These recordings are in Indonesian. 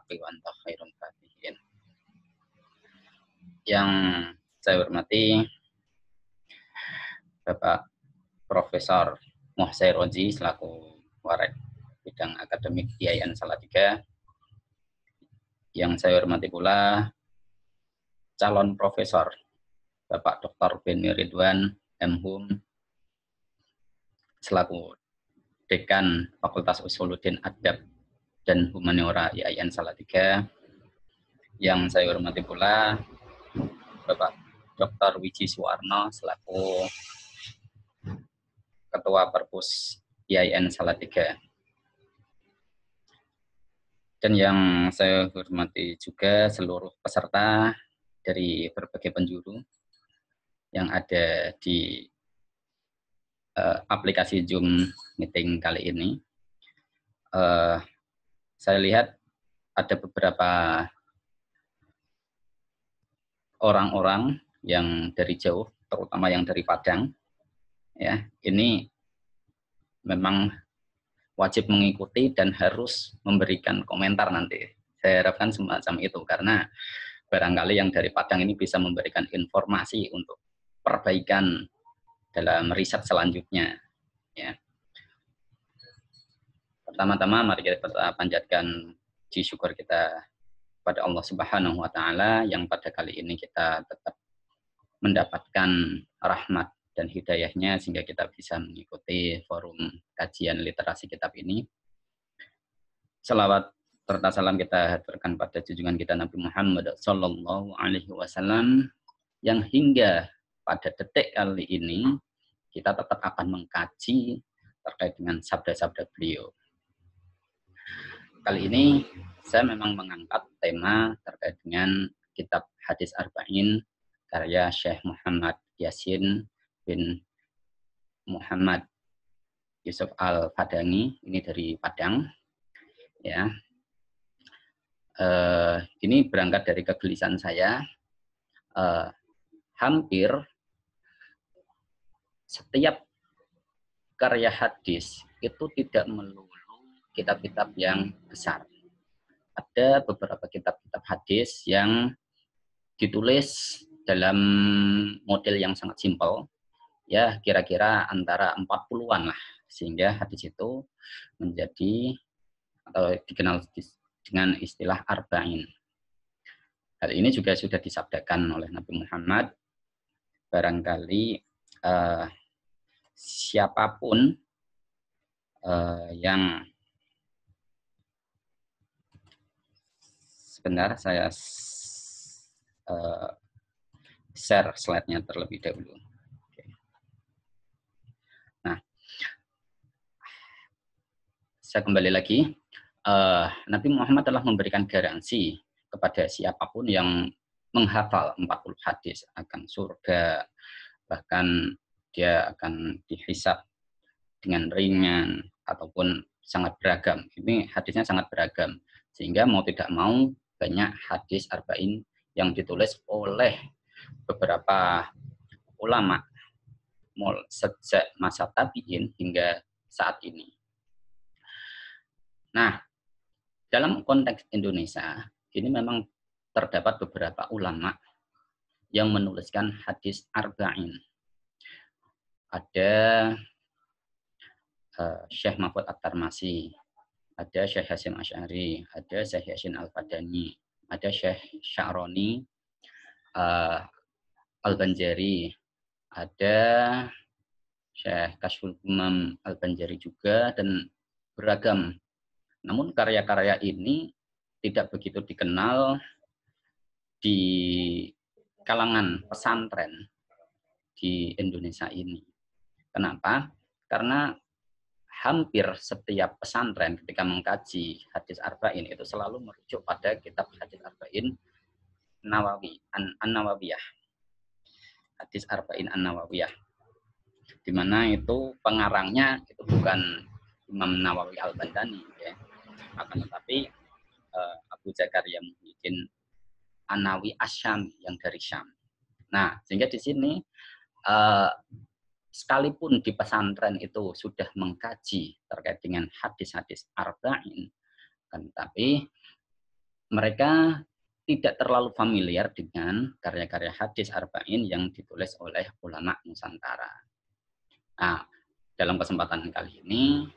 haqqi wa anta khairul fatihin. Yang saya hormati Bapak Profesor Muhsair Roji selaku Warek Bidang Akademik IAIN Salatiga. Yang saya hormati pula calon profesor Bapak Dr. Beni Ridwan M.Hum selaku Dekan Fakultas Usuluddin Adab dan Humaniora IAIN Salatiga. Yang saya hormati pula Bapak Dr. Wiji Suwarno selaku Ketua Perpus IAIN Salatiga. Dan yang saya hormati juga seluruh peserta dari berbagai penjuru yang ada di aplikasi Zoom meeting kali ini. Saya lihat ada beberapa orang-orang yang dari jauh, terutama yang dari Padang. Ya, ini memang wajib mengikuti dan harus memberikan komentar nanti. Saya harapkan semacam itu karena barangkali yang dari Padang ini bisa memberikan informasi untuk perbaikan dalam riset selanjutnya. Ya. Pertama-tama mari kita panjatkan puji syukur kita pada Allah Subhanahu wa taala yang pada kali ini kita tetap mendapatkan rahmat dan hidayahnya sehingga kita bisa mengikuti forum kajian literasi kitab ini. Selawat serta salam kita haturkan pada junjungan kita Nabi Muhammad sallallahu alaihi wasallam yang hingga pada detik kali ini kita tetap akan mengkaji terkait dengan sabda-sabda beliau. Kali ini saya memang mengangkat tema terkait dengan kitab Hadis Arba'in karya Syekh Muhammad Yasin bin Muhammad Yusuf Al-Fadani, ini dari Padang. Ya, ini berangkat dari kegelisahan saya. Hampir setiap karya hadis itu tidak melulu kitab-kitab yang besar. Ada beberapa kitab-kitab hadis yang ditulis dalam model yang sangat simpel, ya kira-kira antara 40-an lah, sehingga hadis itu menjadi atau dikenal dengan istilah arba'in. Hal ini juga sudah disabdakan oleh Nabi Muhammad, barangkali siapapun yang sebentar saya share slide-nya terlebih dahulu. Oke. Nah, saya kembali lagi. Nabi Muhammad telah memberikan garansi kepada siapapun yang menghafal 40 hadis akan surga, bahkan dia akan dihisab dengan ringan ataupun sangat beragam. Ini hadisnya sangat beragam, sehingga mau tidak mau banyak hadis arba'in yang ditulis oleh beberapa ulama sejak masa tabi'in hingga saat ini. Nah, dalam konteks Indonesia, ini memang terdapat beberapa ulama yang menuliskan hadis arba'in. Ada Syekh Mahfud At-Tarmasi, ada Syekh Hasyim Asy'ari, ada Syekh Yasin Al-Fadani, ada Syekh Sya'roni Al-Banjari, ada Syekh Kashful Umam Al-Banjari juga, dan beragam. Namun karya-karya ini tidak begitu dikenal di kalangan pesantren di Indonesia ini. Kenapa? Karena hampir setiap pesantren ketika mengkaji hadis arba'in itu selalu merujuk pada kitab hadis arba'in Nawawi, An-Nawawiyah. Hadis arba'in An-Nawawiyah. Di mana itu pengarangnya itu bukan Imam Nawawi Al-Bandani, ya. Akan tetapi Abu Zakaria Muhyiddin An-Nawawi Asy-Syami yang dari Syam. Nah, sehingga di sini sekalipun di pesantren itu sudah mengkaji terkait dengan hadis-hadis arba'in, kan, tapi mereka tidak terlalu familiar dengan karya-karya hadis arba'in yang ditulis oleh ulama Nusantara. Nah, dalam kesempatan kali ini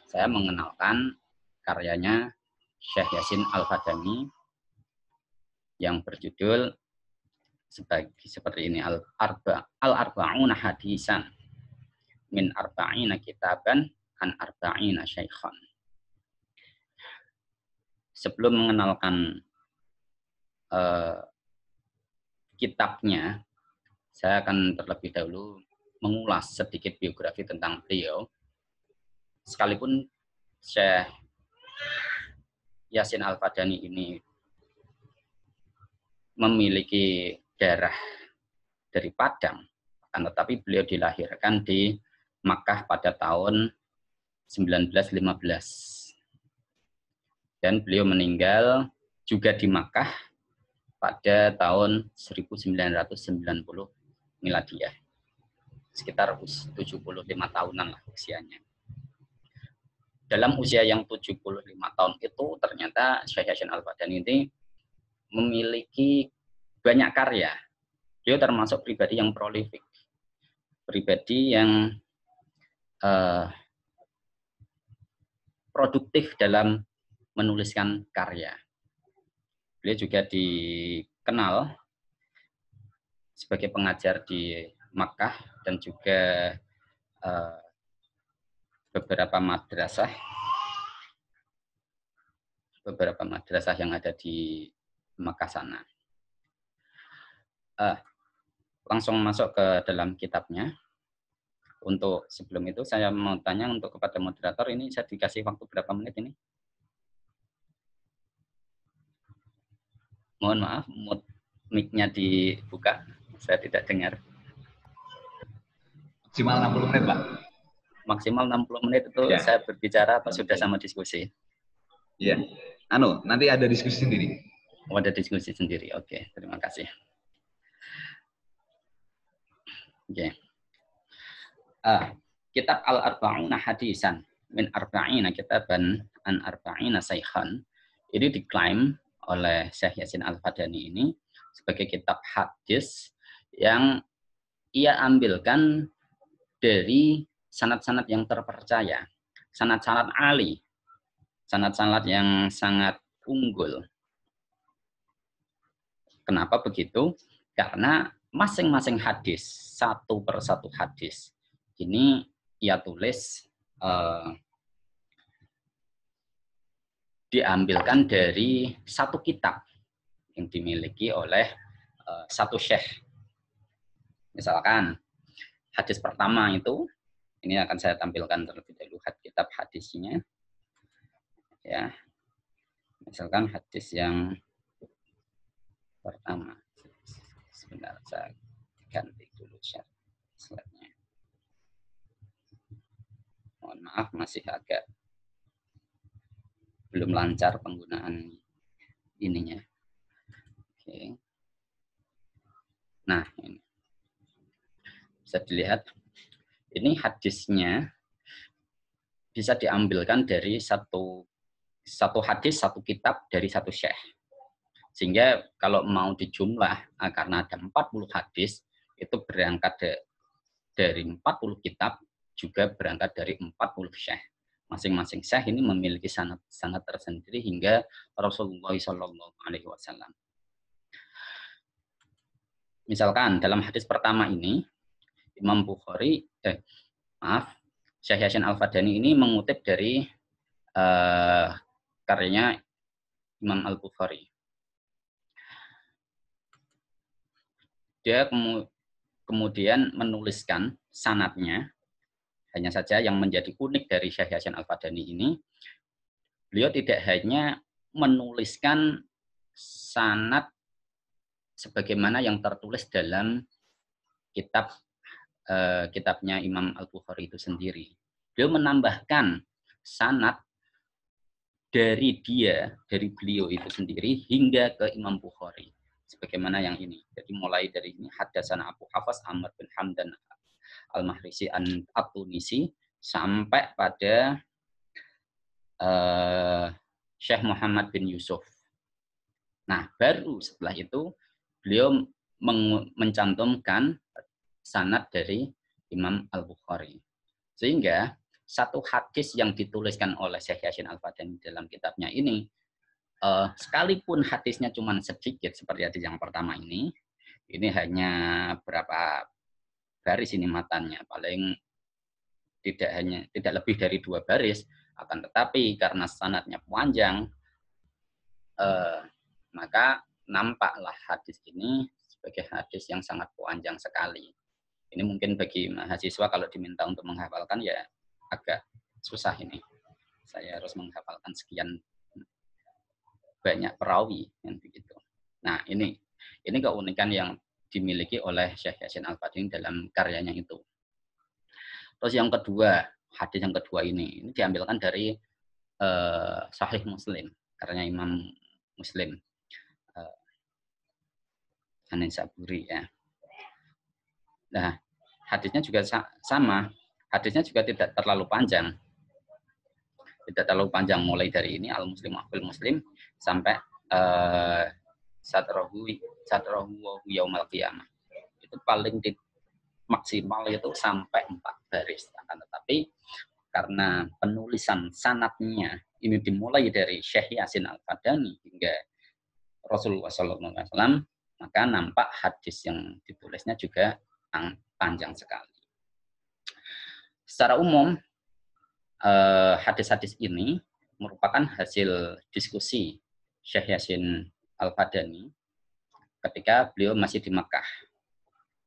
saya mengenalkan karyanya Syekh Yasin Al-Fadani yang berjudul seperti ini, Al-Arba'una Hadisan min arba'ina kitaban an arba'ina syaikhan. Sebelum mengenalkan kitabnya, saya akan terlebih dahulu mengulas sedikit biografi tentang beliau. Sekalipun Syekh Yasin Al-Fadani ini memiliki darah dari Padang, tetapi beliau dilahirkan di Makkah pada tahun 1915. Dan beliau meninggal juga di Makkah pada tahun 1990 Miladiyah. Sekitar 75 tahunan lah usianya. Dalam usia yang 75 tahun itu ternyata Syekh Yasin Al-Fadani ini memiliki banyak karya. Beliau termasuk pribadi yang prolifik. Pribadi yang produktif dalam menuliskan karya. Beliau juga dikenal sebagai pengajar di Makkah dan juga beberapa madrasah yang ada di Makkah sana. Langsung masuk ke dalam kitabnya. Untuk sebelum itu saya mau tanya untuk kepada moderator, ini saya dikasih waktu berapa menit ini? Mohon maaf, mic-nya dibuka, saya tidak dengar. Maksimal 60 menit, Pak. Maksimal 60 menit itu ya. Saya berbicara atau sudah sama diskusi? Iya. Nanti ada diskusi sendiri. Oh, ada diskusi sendiri. Oke, terima kasih. Oke. Kitab Al-Arba'una Hadisan min arba'ina kitaban an arba'ina syaikhan ini diklaim oleh Syekh Yasin Al-Fadani ini sebagai kitab hadis yang ia ambilkan dari sanad-sanad yang terpercaya, sanad-sanad ali, sanad-sanad yang sangat unggul. Kenapa begitu? Karena masing-masing hadis, satu persatu hadis, ini ia tulis diambilkan dari satu kitab yang dimiliki oleh satu syekh. Misalkan hadis pertama itu, ini akan saya tampilkan terlebih dahulu kitab hadisnya. Ya, misalkan hadis yang pertama. Sebentar, saya ganti dulu slide-nya. Mohon maaf, masih agak belum lancar penggunaan ininya. Oke. Nah, ini bisa dilihat. Ini hadisnya bisa diambilkan dari satu hadis, satu kitab dari satu syekh. Sehingga kalau mau dijumlah, karena ada 40 hadis, itu berangkat dari 40 kitab, juga berangkat dari 40 syekh. Masing-masing syekh ini memiliki sanad tersendiri hingga Rasulullah SAW. Misalkan dalam hadis pertama ini, Syekh Yasin Al-Fadani ini mengutip dari karyanya Imam Al-Bukhari. Dia kemudian menuliskan sanadnya. Hanya saja yang menjadi unik dari Syekh Yasin Al-Fadani ini, beliau tidak hanya menuliskan sanad sebagaimana yang tertulis dalam kitabnya Imam Al-Bukhari itu sendiri. Beliau menambahkan sanad dari beliau itu sendiri hingga ke Imam Bukhari. Sebagaimana yang ini. Jadi mulai dari ini Haddatsana Abu Hafs Amr bin Hamdan Al-Mahrisi At-Tunisi sampai pada Syekh Muhammad bin Yusuf. Nah, baru setelah itu beliau mencantumkan sanad dari Imam Al-Bukhari. Sehingga satu hadis yang dituliskan oleh Syekh Yasin Al-Fadani dalam kitabnya ini, sekalipun hadisnya cuma sedikit seperti hadis yang pertama ini hanya berapa baris ini matanya, paling tidak lebih dari 2 baris, akan tetapi karena sanadnya panjang, maka nampaklah hadis ini sebagai hadis yang sangat panjang sekali. Ini mungkin bagi mahasiswa kalau diminta untuk menghafalkan ya agak susah ini. Saya harus menghafalkan sekian banyak perawi yang begitu. Nah, ini keunikan yang dimiliki oleh Syekh Yasin Al-Fadani dalam karyanya itu. Terus yang kedua, hadis yang kedua ini diambilkan dari Sahih Muslim, karya Imam Muslim, An-Nisaburi ya. Nah, hadisnya juga sama. Hadisnya juga tidak terlalu panjang. Tidak terlalu panjang, mulai dari ini Al-Muslim Akhul Muslim sampai Satrahu Yaumal Qiyamah. Itu paling maksimal itu sampai 4 baris. Tetapi karena penulisan sanadnya ini dimulai dari Syekh Yasin Al-Fadani hingga Rasulullah SAW, maka nampak hadis yang ditulisnya juga panjang sekali. Secara umum, hadis-hadis ini merupakan hasil diskusi Syekh Yasin Al-Fadani ketika beliau masih di Makkah.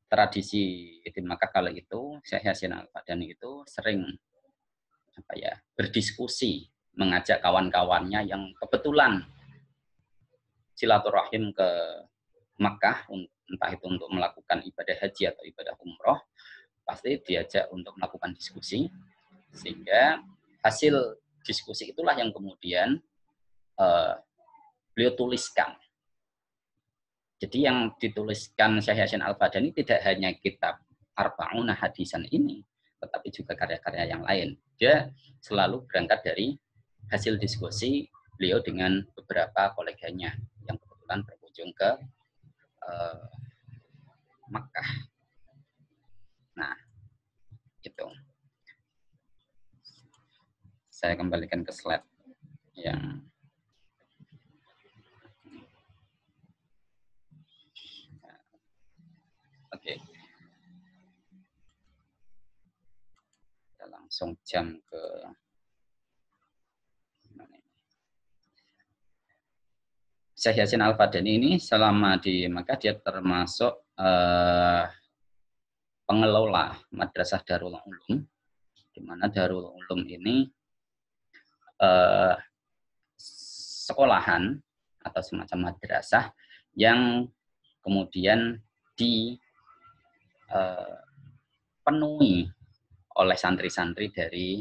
Tradisi di Makkah kala itu, Syekh Yasin Al-Fadani itu sering berdiskusi, mengajak kawan-kawannya yang kebetulan silaturahim ke Makkah, entah itu untuk melakukan ibadah haji atau ibadah umroh, pasti diajak untuk melakukan diskusi, sehingga hasil diskusi itulah yang kemudian beliau tuliskan. Jadi yang dituliskan Syekh Yasin Al-Fadani tidak hanya kitab Arba'una Hadisan ini, tetapi juga karya-karya yang lain. Dia selalu berangkat dari hasil diskusi beliau dengan beberapa koleganya yang kebetulan berkunjung ke Makkah. Nah, itu. Saya kembalikan ke slide yang oke. Kita langsung jam ke Syekh Yasin Al-Fadani ini selama di Makkah dia termasuk pengelola Madrasah Darul Ulum, di mana Darul Ulum ini sekolahan atau semacam madrasah yang kemudian dipenuhi oleh santri-santri dari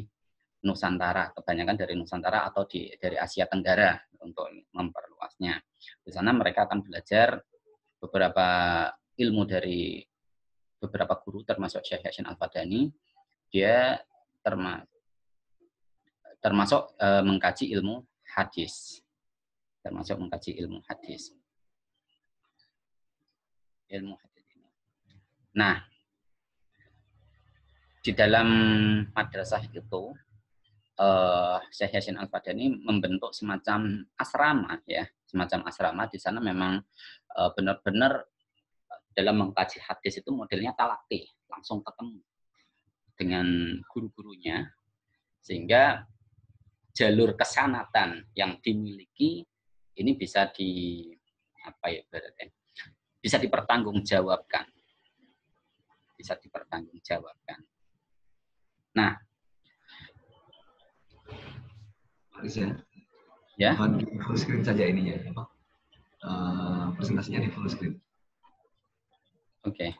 Nusantara, kebanyakan dari Nusantara atau dari Asia Tenggara untuk memperluasnya. Di sana mereka akan belajar beberapa ilmu dari beberapa guru, termasuk Syekh Yasin Al-Fadani. Dia termasuk mengkaji ilmu hadis. Ilmu hadis ini. Nah, di dalam madrasah itu Syekh Yasin Al-Fadani membentuk semacam asrama ya, semacam asrama. Di sana memang benar-benar dalam mengkaji hadis itu modelnya talaqi, langsung ketemu dengan guru-gurunya, sehingga jalur kesanatan yang dimiliki ini bisa bisa dipertanggungjawabkan. Nah, ya. Mohon di full screen saja ininya, presentasinya di full screen. Oke.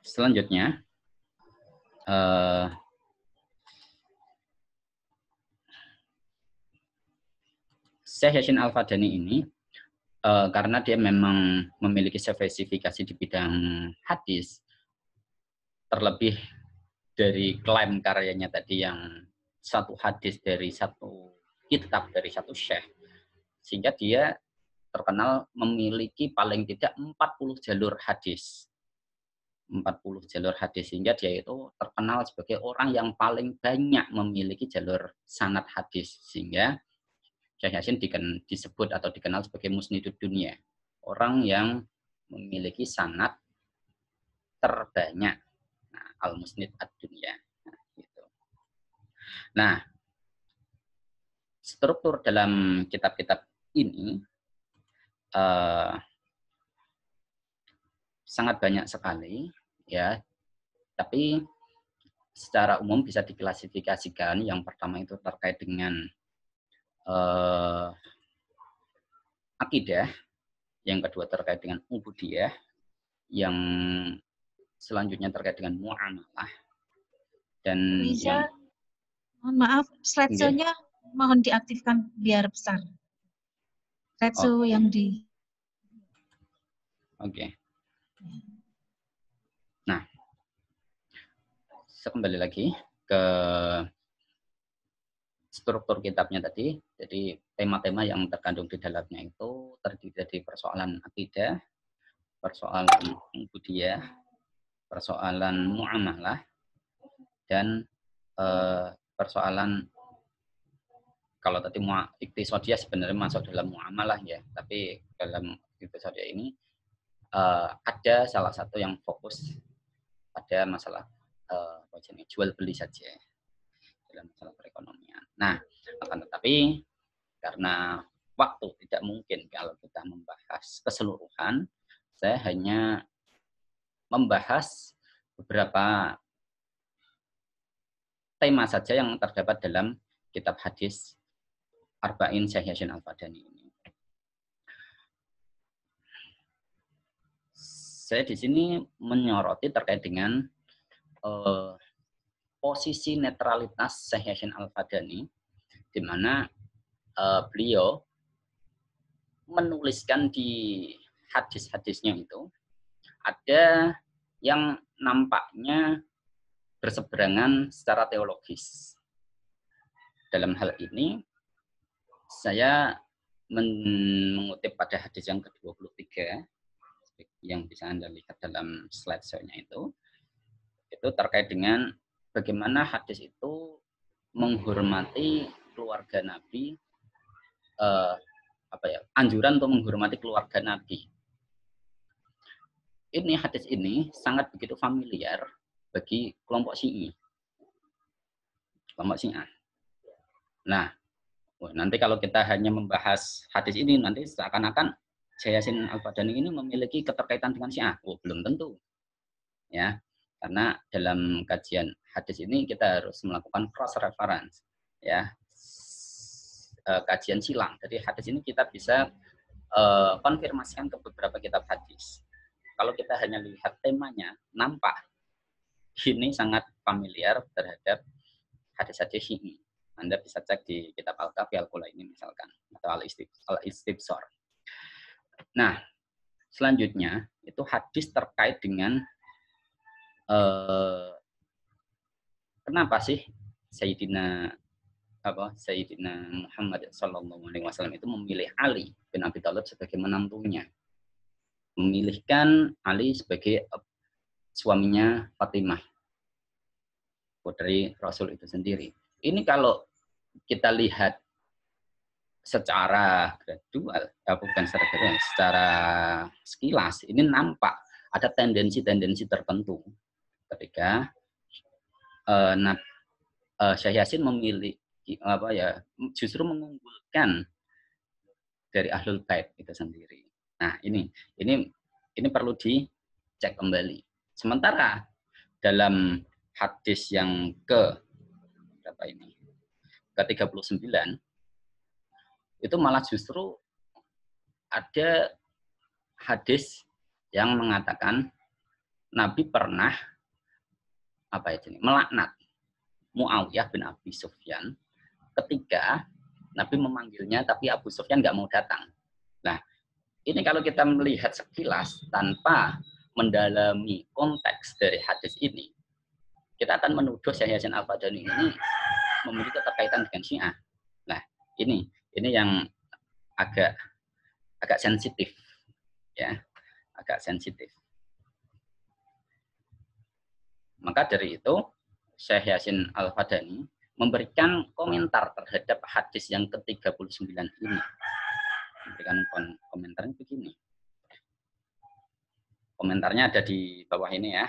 Selanjutnya, Syekh Yasin Al-Fadani ini karena dia memang memiliki spesifikasi di bidang hadis, terlebih dari klaim karyanya tadi yang satu hadis dari satu kitab dari satu syekh, sehingga dia terkenal memiliki paling tidak 40 jalur hadis. 40 jalur hadis, sehingga dia itu terkenal sebagai orang yang paling banyak memiliki jalur sanad hadis, sehingga Syekh Yasin disebut atau dikenal sebagai musnidud dunia, orang yang memiliki sanad terbanyak. Nah, al-musnid ad-dunya. Nah, gitu. Nah, struktur dalam kitab-kitab ini sangat banyak sekali, ya. Tapi secara umum bisa diklasifikasikan. Yang pertama itu terkait dengan akidah, yang kedua terkait dengan ubudiyah, yang selanjutnya terkait dengan muamalah, dan bisa, mohon maaf, slideshow-nya mohon diaktifkan biar besar. Slideshow yang di. Oke. Nah, saya kembali lagi ke struktur kitabnya tadi. Jadi tema-tema yang terkandung di dalamnya itu terdiri dari persoalan akidah, persoalan ubudiyah, persoalan muamalah, dan persoalan, kalau tadi iktisodiyah sebenarnya masuk dalam muamalah ya, tapi dalam iktisodiyah ini ada salah satu yang fokus pada masalah jual beli saja dalam masalah perekonomian. Nah, akan tetapi karena waktu tidak mungkin kalau kita membahas keseluruhan, saya hanya membahas beberapa tema saja yang terdapat dalam kitab hadis Arba'in Syekh Yasin Al-Fadani ini. Saya di sini menyoroti terkait dengan posisi netralitas Syekh Yasin Al-Fadani, di mana beliau menuliskan di hadis-hadisnya itu ada yang nampaknya berseberangan secara teologis. Dalam hal ini, saya mengutip pada hadis yang ke-23, yang bisa Anda lihat dalam slideshow-nya itu terkait dengan bagaimana hadis itu menghormati keluarga Nabi, anjuran untuk menghormati keluarga Nabi. Hadis ini sangat begitu familiar bagi kelompok Syi'i. Kelompok Syiah. Nah, nanti kalau kita hanya membahas hadis ini, nanti seakan-akan Syekh Yasin Al-Fadani ini memiliki keterkaitan dengan Syiah. Belum tentu. Ya, karena dalam kajian hadis ini kita harus melakukan cross reference, ya, kajian silang. Jadi hadis ini kita bisa konfirmasikan ke beberapa kitab hadis. Kalau kita hanya lihat temanya, nampak ini sangat familiar terhadap hadis-hadis Syi'i. Anda bisa cek di kitab Al-Kafi Al-Kulaini misalkan, atau Al-Istibsar. Nah, selanjutnya itu hadis terkait dengan kenapa sih Sayyidina Muhammad SAW itu memilih Ali bin Abi Thalib sebagai menantunya, memilihkan Ali sebagai suaminya Fatimah, putri Rasul itu sendiri. Ini kalau kita lihat secara gradual, bukan secara gradual, secara sekilas, ini nampak ada tendensi-tendensi tertentu ketika Syekh Yasin justru mengunggulkan dari Ahlul Bait itu sendiri. Nah, ini perlu dicek kembali. Sementara dalam hadis yang ke-39 itu malah justru ada hadis yang mengatakan Nabi pernah melaknat Muawiyah bin Abi Sufyan ketika Nabi memanggilnya tapi Abu Sufyan nggak mau datang. Nah, ini kalau kita melihat sekilas tanpa mendalami konteks dari hadis ini, kita akan menuduh Syekh Yasin Al-Fadani ini memiliki keterkaitan dengan Syiah. Nah, ini yang agak sensitif, ya, agak sensitif. Maka dari itu, Syekh Yasin Al-Fadani memberikan komentar terhadap hadis yang ke-39 ini. Memberikan komentarnya begini. Komentarnya ada di bawah ini ya.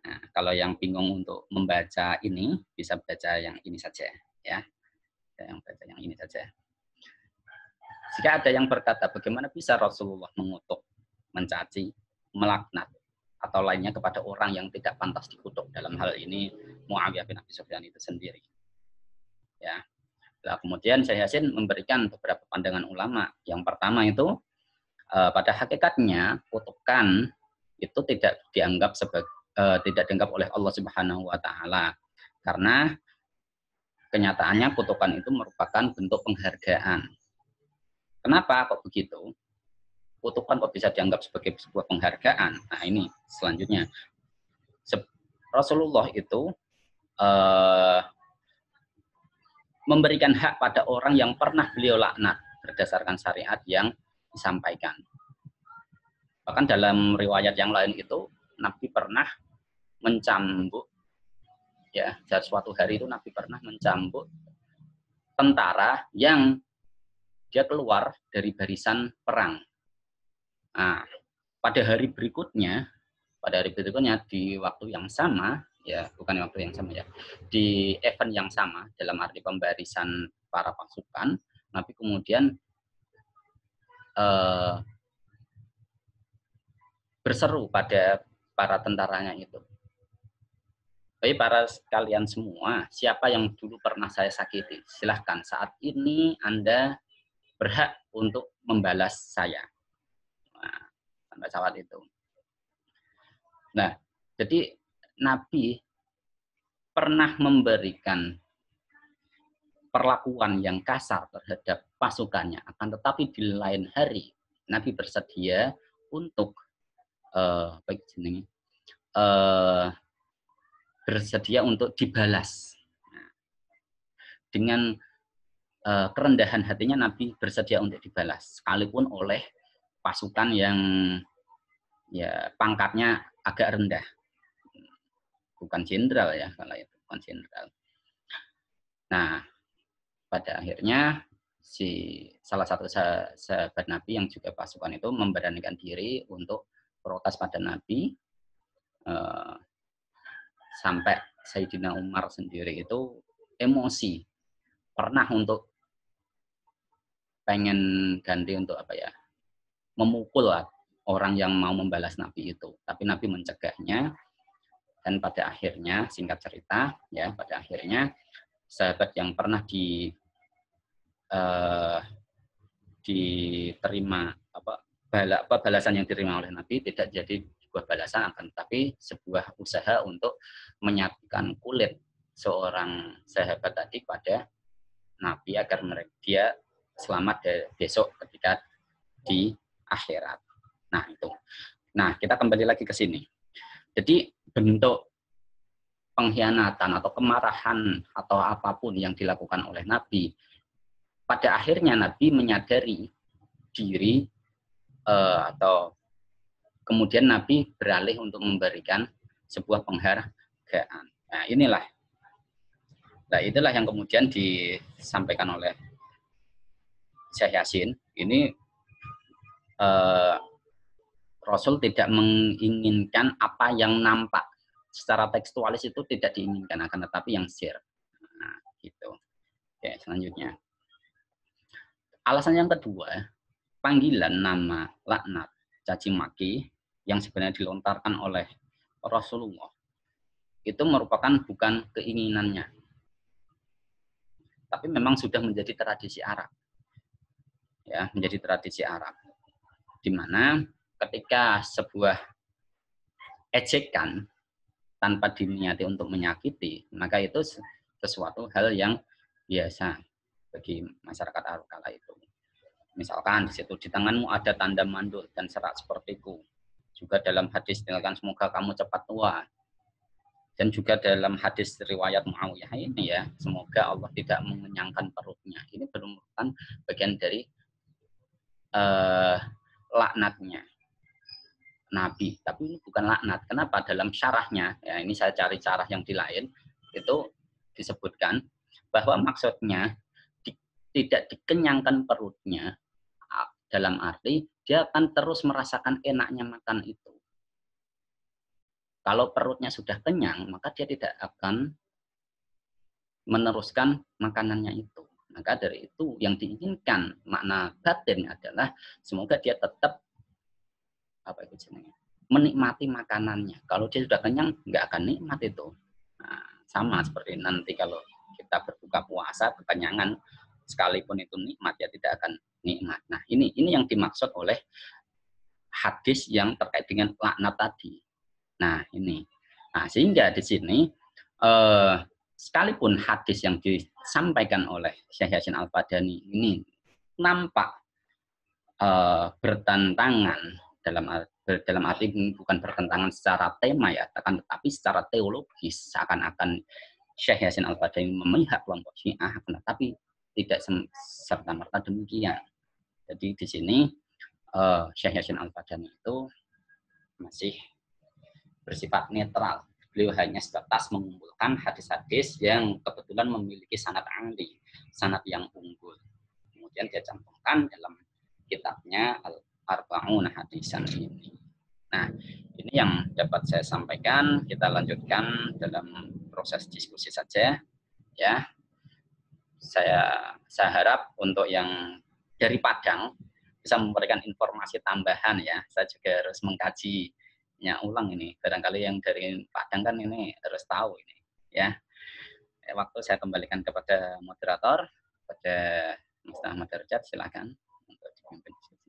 Nah, kalau yang bingung untuk membaca ini, bisa baca yang ini saja, ya. Yang baca yang ini saja. Jika ada yang berkata, bagaimana bisa Rasulullah mengutuk, mencaci, melaknat, atau lainnya kepada orang yang tidak pantas dikutuk, dalam hal ini Muawiyah bin Abi Sufyan itu sendiri. Ya. Nah, kemudian Syekh Yasin memberikan beberapa pandangan ulama. Yang pertama itu, pada hakikatnya kutukan itu tidak dianggap oleh Allah Subhanahu wa taala. Karena kenyataannya kutukan itu merupakan bentuk penghargaan. Kenapa kok begitu? Kutukan kok bisa dianggap sebagai sebuah penghargaan? Nah, ini selanjutnya. Rasulullah itu memberikan hak pada orang yang pernah beliau laknat berdasarkan syariat yang disampaikan. Bahkan dalam riwayat yang lain itu Nabi pernah mencambuk, ya, suatu hari itu Nabi pernah mencambuk tentara yang dia keluar dari barisan perang. Nah, pada hari berikutnya di waktu yang sama, ya, bukan waktu yang sama ya, di event yang sama dalam arti pembarisan para pasukan, Nabi kemudian berseru pada para tentaranya itu. Baik para sekalian semua, siapa yang dulu pernah saya sakiti, silahkan saat ini Anda berhak untuk membalas saya. Nah, sampai saat itu. Nah, jadi Nabi pernah memberikan perlakuan yang kasar terhadap pasukannya, akan tetapi di lain hari Nabi bersedia untuk bersedia untuk dibalas. Nah, dengan kerendahan hatinya Nabi bersedia untuk dibalas, sekalipun oleh pasukan yang ya pangkatnya agak rendah, bukan jenderal ya, kalau itu bukan jenderal. Nah, pada akhirnya salah satu sahabat Nabi yang juga pasukan itu memberanikan diri untuk protes pada Nabi, sampai Sayyidina Umar sendiri itu emosi, pernah untuk pengen ganti untuk memukul orang yang mau membalas Nabi itu, tapi Nabi mencegahnya. Dan pada akhirnya, singkat cerita, ya, pada akhirnya sahabat yang pernah diterima balasan yang diterima oleh Nabi tidak jadi sebuah balasan, akan tetapi sebuah usaha untuk menyatukan kulit seorang sahabat tadi pada Nabi agar dia selamat besok ketika di akhirat. Nah, itu. Nah, kita kembali lagi ke sini. Jadi bentuk pengkhianatan atau kemarahan atau apapun yang dilakukan oleh Nabi, pada akhirnya Nabi menyadari diri atau kemudian Nabi beralih untuk memberikan sebuah penghargaan. Nah, itulah yang kemudian disampaikan oleh Syekh Yasin. Ini Rasul tidak menginginkan apa yang nampak secara tekstualis itu tidak diinginkan, akan tetapi yang zahir. Nah, gitu. Oke, selanjutnya. Alasan yang kedua, panggilan nama laknat, caci maki yang sebenarnya dilontarkan oleh Rasulullah itu merupakan bukan keinginannya, tapi memang sudah menjadi tradisi Arab. Ya, menjadi tradisi Arab. Di mana ketika sebuah ejekan tanpa diniati untuk menyakiti, maka itu sesuatu hal yang biasa bagi masyarakat Arab kala itu. Misalkan di situ, di tanganmu ada tanda mandul dan serak sepertiku. Juga dalam hadis tinggalkan semoga kamu cepat tua. Dan juga dalam hadis riwayat Muawiyah ini ya, semoga Allah tidak mengenyangkan perutnya. Ini merupakan bagian dari laknatnya Nabi, tapi ini bukan laknat. Kenapa? Dalam syarahnya, ya ini saya cari syarah yang di lain, itu disebutkan bahwa maksudnya tidak dikenyangkan perutnya, dalam arti dia akan terus merasakan enaknya makan itu. Kalau perutnya sudah kenyang, maka dia tidak akan meneruskan makanannya itu. Maka dari itu yang diinginkan makna batin adalah semoga dia tetap menikmati makanannya. Kalau dia sudah kenyang, nggak akan nikmat itu. Nah, sama seperti nanti kalau kita berbuka puasa, kekenyangan sekalipun itu nikmat, ya tidak akan nikmat. Nah, ini yang dimaksud oleh hadis yang terkait dengan laknat tadi. Nah, ini. Nah, sehingga di sini sekalipun hadis yang disampaikan oleh Syekh Yasin Al-Fadani ini nampak bertentangan dalam arti bukan bertentangan secara tema ya, tetapi secara teologis, seakan-akan Syekh Yasin Al-Fadani memihak kelompok Syiah, tetapi tidak serta-merta demikian. Jadi di sini Syekh Yasin Al-Fadani itu masih bersifat netral. Beliau hanya sebatas mengumpulkan hadis-hadis yang kebetulan memiliki sanad angli, sanad yang unggul. Kemudian dia cantumkan dalam kitabnya Al-Arba'un Hadisan ini. Nah, ini yang dapat saya sampaikan. Kita lanjutkan dalam proses diskusi saja, ya. Saya harap untuk yang dari Padang bisa memberikan informasi tambahan ya. Saya juga harus mengkajinya ulang ini. Barangkali yang dari Padang kan ini harus tahu ini, ya. Waktu saya kembalikan kepada moderator, kepada Mas Ahmad Darajat, silakan untuk dipimpin diskusi.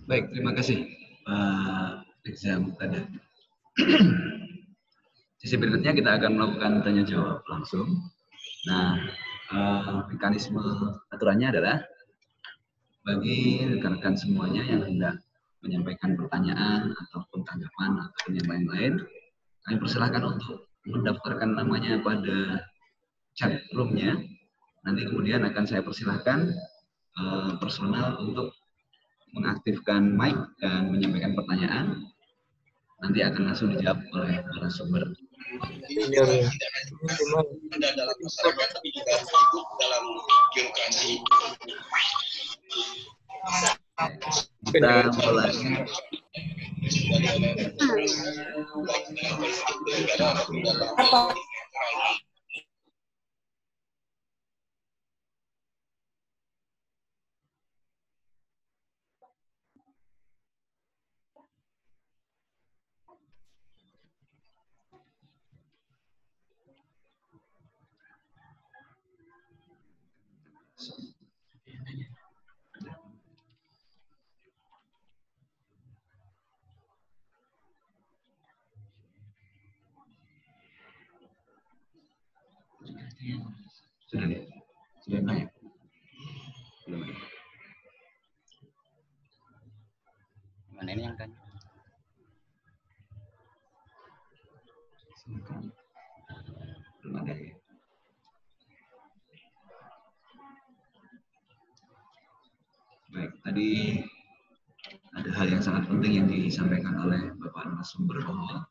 Baik, terima kasih Pak Exam tadi. Sesi berikutnya kita akan melakukan tanya jawab langsung. Nah, mekanisme aturannya adalah bagi rekan-rekan semuanya yang hendak menyampaikan pertanyaan ataupun tanggapan ataupun yang lain-lain, kami persilahkan untuk mendaftarkan namanya pada chat room-nya. Nanti kemudian akan saya persilahkan personal untuk mengaktifkan mic dan menyampaikan pertanyaan. Nanti akan langsung dijawab oleh narasumber. Dalam masyarakat tapi juga ikut dalam birokrasi. Kita mulai. Sudah naik. Belum. Mana ini yang tanya? Belum ada ya. Baik, tadi ada hal yang sangat penting yang disampaikan oleh Bapak narasumber bahwa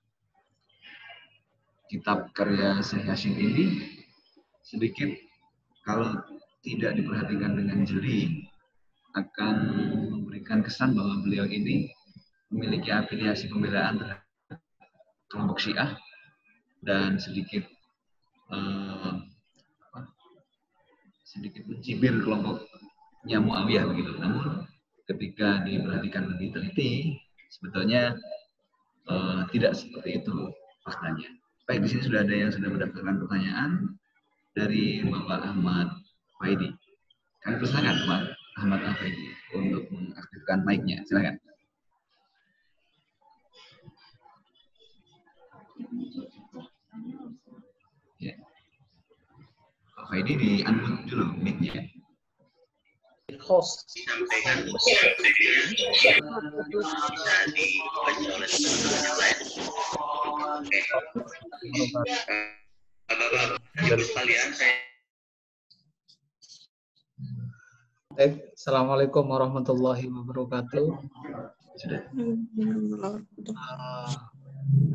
kitab karya Syekh Yasin ini sedikit kalau tidak diperhatikan dengan jeli akan memberikan kesan bahwa beliau ini memiliki afiliasi pembelaan terhadap kelompok Syiah dan sedikit mencibir kelompoknya Muawiyah begitu. Namun ketika diperhatikan lebih teliti, sebetulnya tidak seperti itu faktanya. Baik, di sini sudah ada yang sudah mendaftarkan pertanyaan dari Bapak Ahmad Faidi. Kami persilakan Pak Ahmad Faidi untuk mengaktifkan mic-nya. Silakan. Ya. Pak Faidi di-unmute dulu mic-nya. Host. Assalamualaikum warahmatullahi wabarakatuh. Sudah.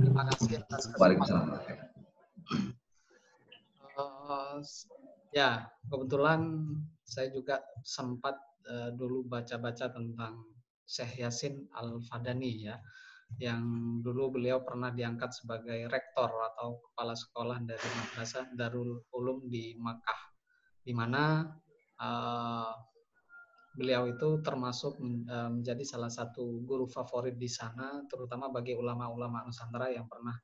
Terima kasih atas Waalaikumsalam. Ya, kebetulan saya juga sempat dulu baca-baca tentang Syekh Yasin Al-Fadani ya, yang dulu beliau pernah diangkat sebagai rektor atau kepala sekolah dari Madrasah Darul Ulum di Makkah, di mana beliau itu termasuk menjadi salah satu guru favorit di sana, terutama bagi ulama-ulama Nusantara yang pernah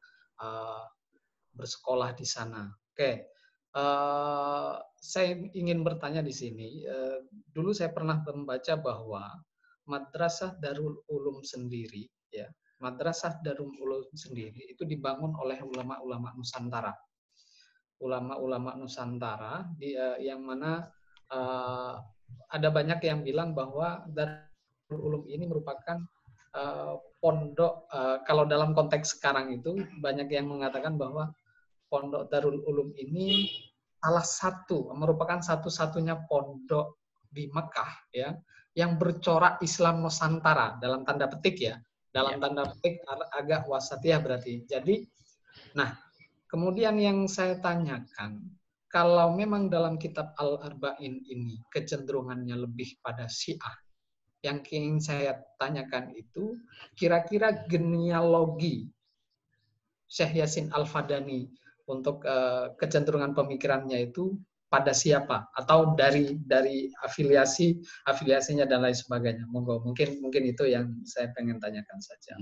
bersekolah di sana. Oke, saya ingin bertanya di sini. Dulu saya pernah membaca bahwa Madrasah Darul Ulum sendiri, ya, Madrasah Darul Ulum sendiri itu dibangun oleh ulama-ulama Nusantara. Ulama-ulama Nusantara yang mana ada banyak yang bilang bahwa Darul Ulum ini merupakan pondok, kalau dalam konteks sekarang itu banyak yang mengatakan bahwa pondok Darul Ulum ini salah satu, merupakan satu-satunya pondok di Mekah ya yang bercorak Islam Nusantara dalam tanda petik ya, dalam tanda petik agak wasatiyah berarti. Jadi, nah kemudian yang saya tanyakan, kalau memang dalam kitab Al-Arba'in ini kecenderungannya lebih pada Syiah, yang ingin saya tanyakan itu kira-kira genealogi Syekh Yasin Al-Fadani untuk kecenderungan pemikirannya itu pada siapa atau dari afiliasinya dan lain sebagainya. Mungkin itu yang saya pengen tanyakan saja.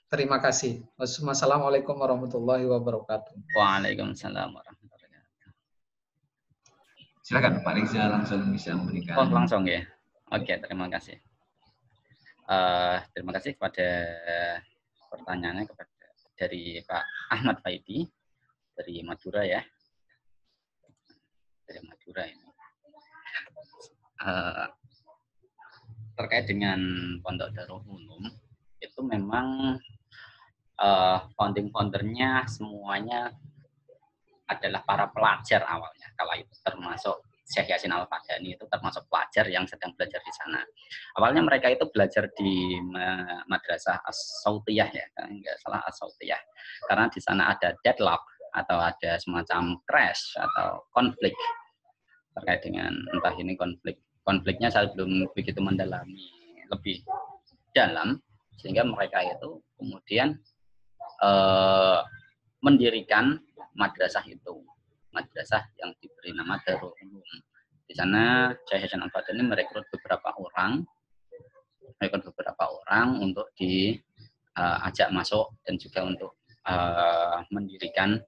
Terima kasih. Wassalamualaikum warahmatullahi wabarakatuh. Waalaikumsalam warahmatullahi wabarakatuh. Silakan Pak Riza langsung bisa memberikan. Oh, langsung ya. Oke, terima kasih. Terima kasih kepada pertanyaannya dari Pak Ahmad Faidi dari Madura ya. Dari Madura ini. Terkait dengan Pondok Darul Ulum itu memang founding-foundernya semuanya adalah para pelajar awalnya. Kalau itu termasuk Syekh Yasin Al-Fadani itu termasuk pelajar yang sedang belajar di sana. Awalnya mereka itu belajar di Madrasah As-Sautiyah ya, enggak salah As-Sautiyah. Karena di sana ada deadlock atau ada semacam crash atau konflik terkait dengan entah ini konfliknya saya belum begitu mendalami lebih dalam, sehingga mereka itu kemudian mendirikan madrasah itu, madrasah yang diberi nama Darul Ulum. Di sana Syekh Yasin Al-Fadani merekrut beberapa orang untuk diajak masuk dan juga untuk mendirikan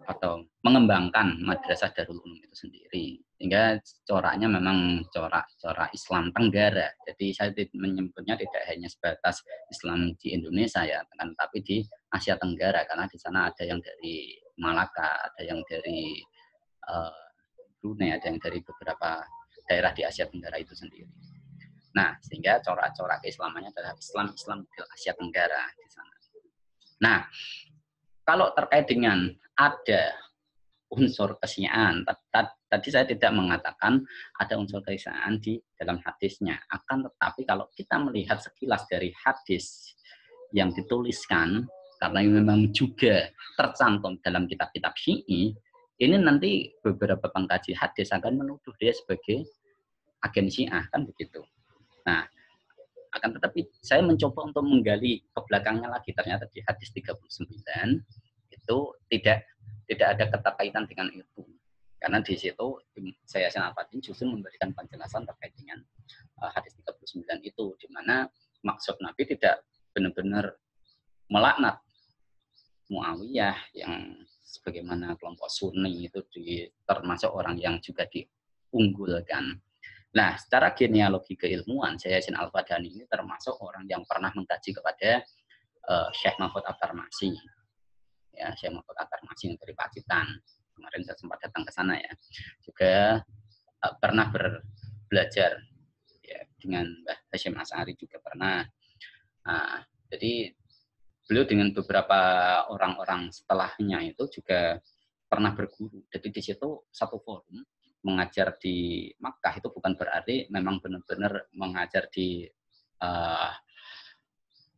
atau mengembangkan madrasah Darul Ulum itu sendiri. Sehingga coraknya memang corak Islam Tenggara. Jadi saya menyebutnya tidak hanya sebatas Islam di Indonesia ya, tapi di Asia Tenggara, karena di sana ada yang dari Malaka, ada yang dari Brunei, ada yang dari beberapa daerah di Asia Tenggara itu sendiri. Nah, sehingga corak-corak keislamannya adalah Islam model Asia Tenggara di sana. Nah, kalau terkait dengan ada unsur kesyiaan, tadi saya tidak mengatakan ada unsur kesyiaan di dalam hadisnya. Akan tetapi kalau kita melihat sekilas dari hadis yang dituliskan, karena memang juga tercantum dalam kitab-kitab Syi'i, ini nanti beberapa pengkaji hadis akan menuduh dia sebagai agen Syiah, kan begitu. Nah, akan tetapi saya mencoba untuk menggali ke belakangnya lagi, ternyata di hadis 39 itu tidak ada keterkaitan dengan itu, karena di situ Syekh Yasin Al-Fadani justru memberikan penjelasan terkait dengan hadis 39 itu, di mana maksud Nabi tidak benar-benar melaknat Muawiyah yang sebagaimana kelompok Sunni itu termasuk orang yang juga diunggulkan. Nah, secara genealogi keilmuan, Syekh Yasin Al-Fadani ini termasuk orang yang pernah mengkaji kepada Syekh Mahfud At-Tarmasi. Ya, Syekh Mahfud At-Tarmasi yang dari Pacitan. Kemarin saya sempat datang ke sana ya. Juga pernah belajar ya, dengan Mbah Hasyim Asy'ari juga pernah. Nah, jadi beliau dengan beberapa orang-orang setelahnya itu juga pernah berguru. Jadi di situ satu forum mengajar di Makkah itu bukan berarti memang benar-benar mengajar di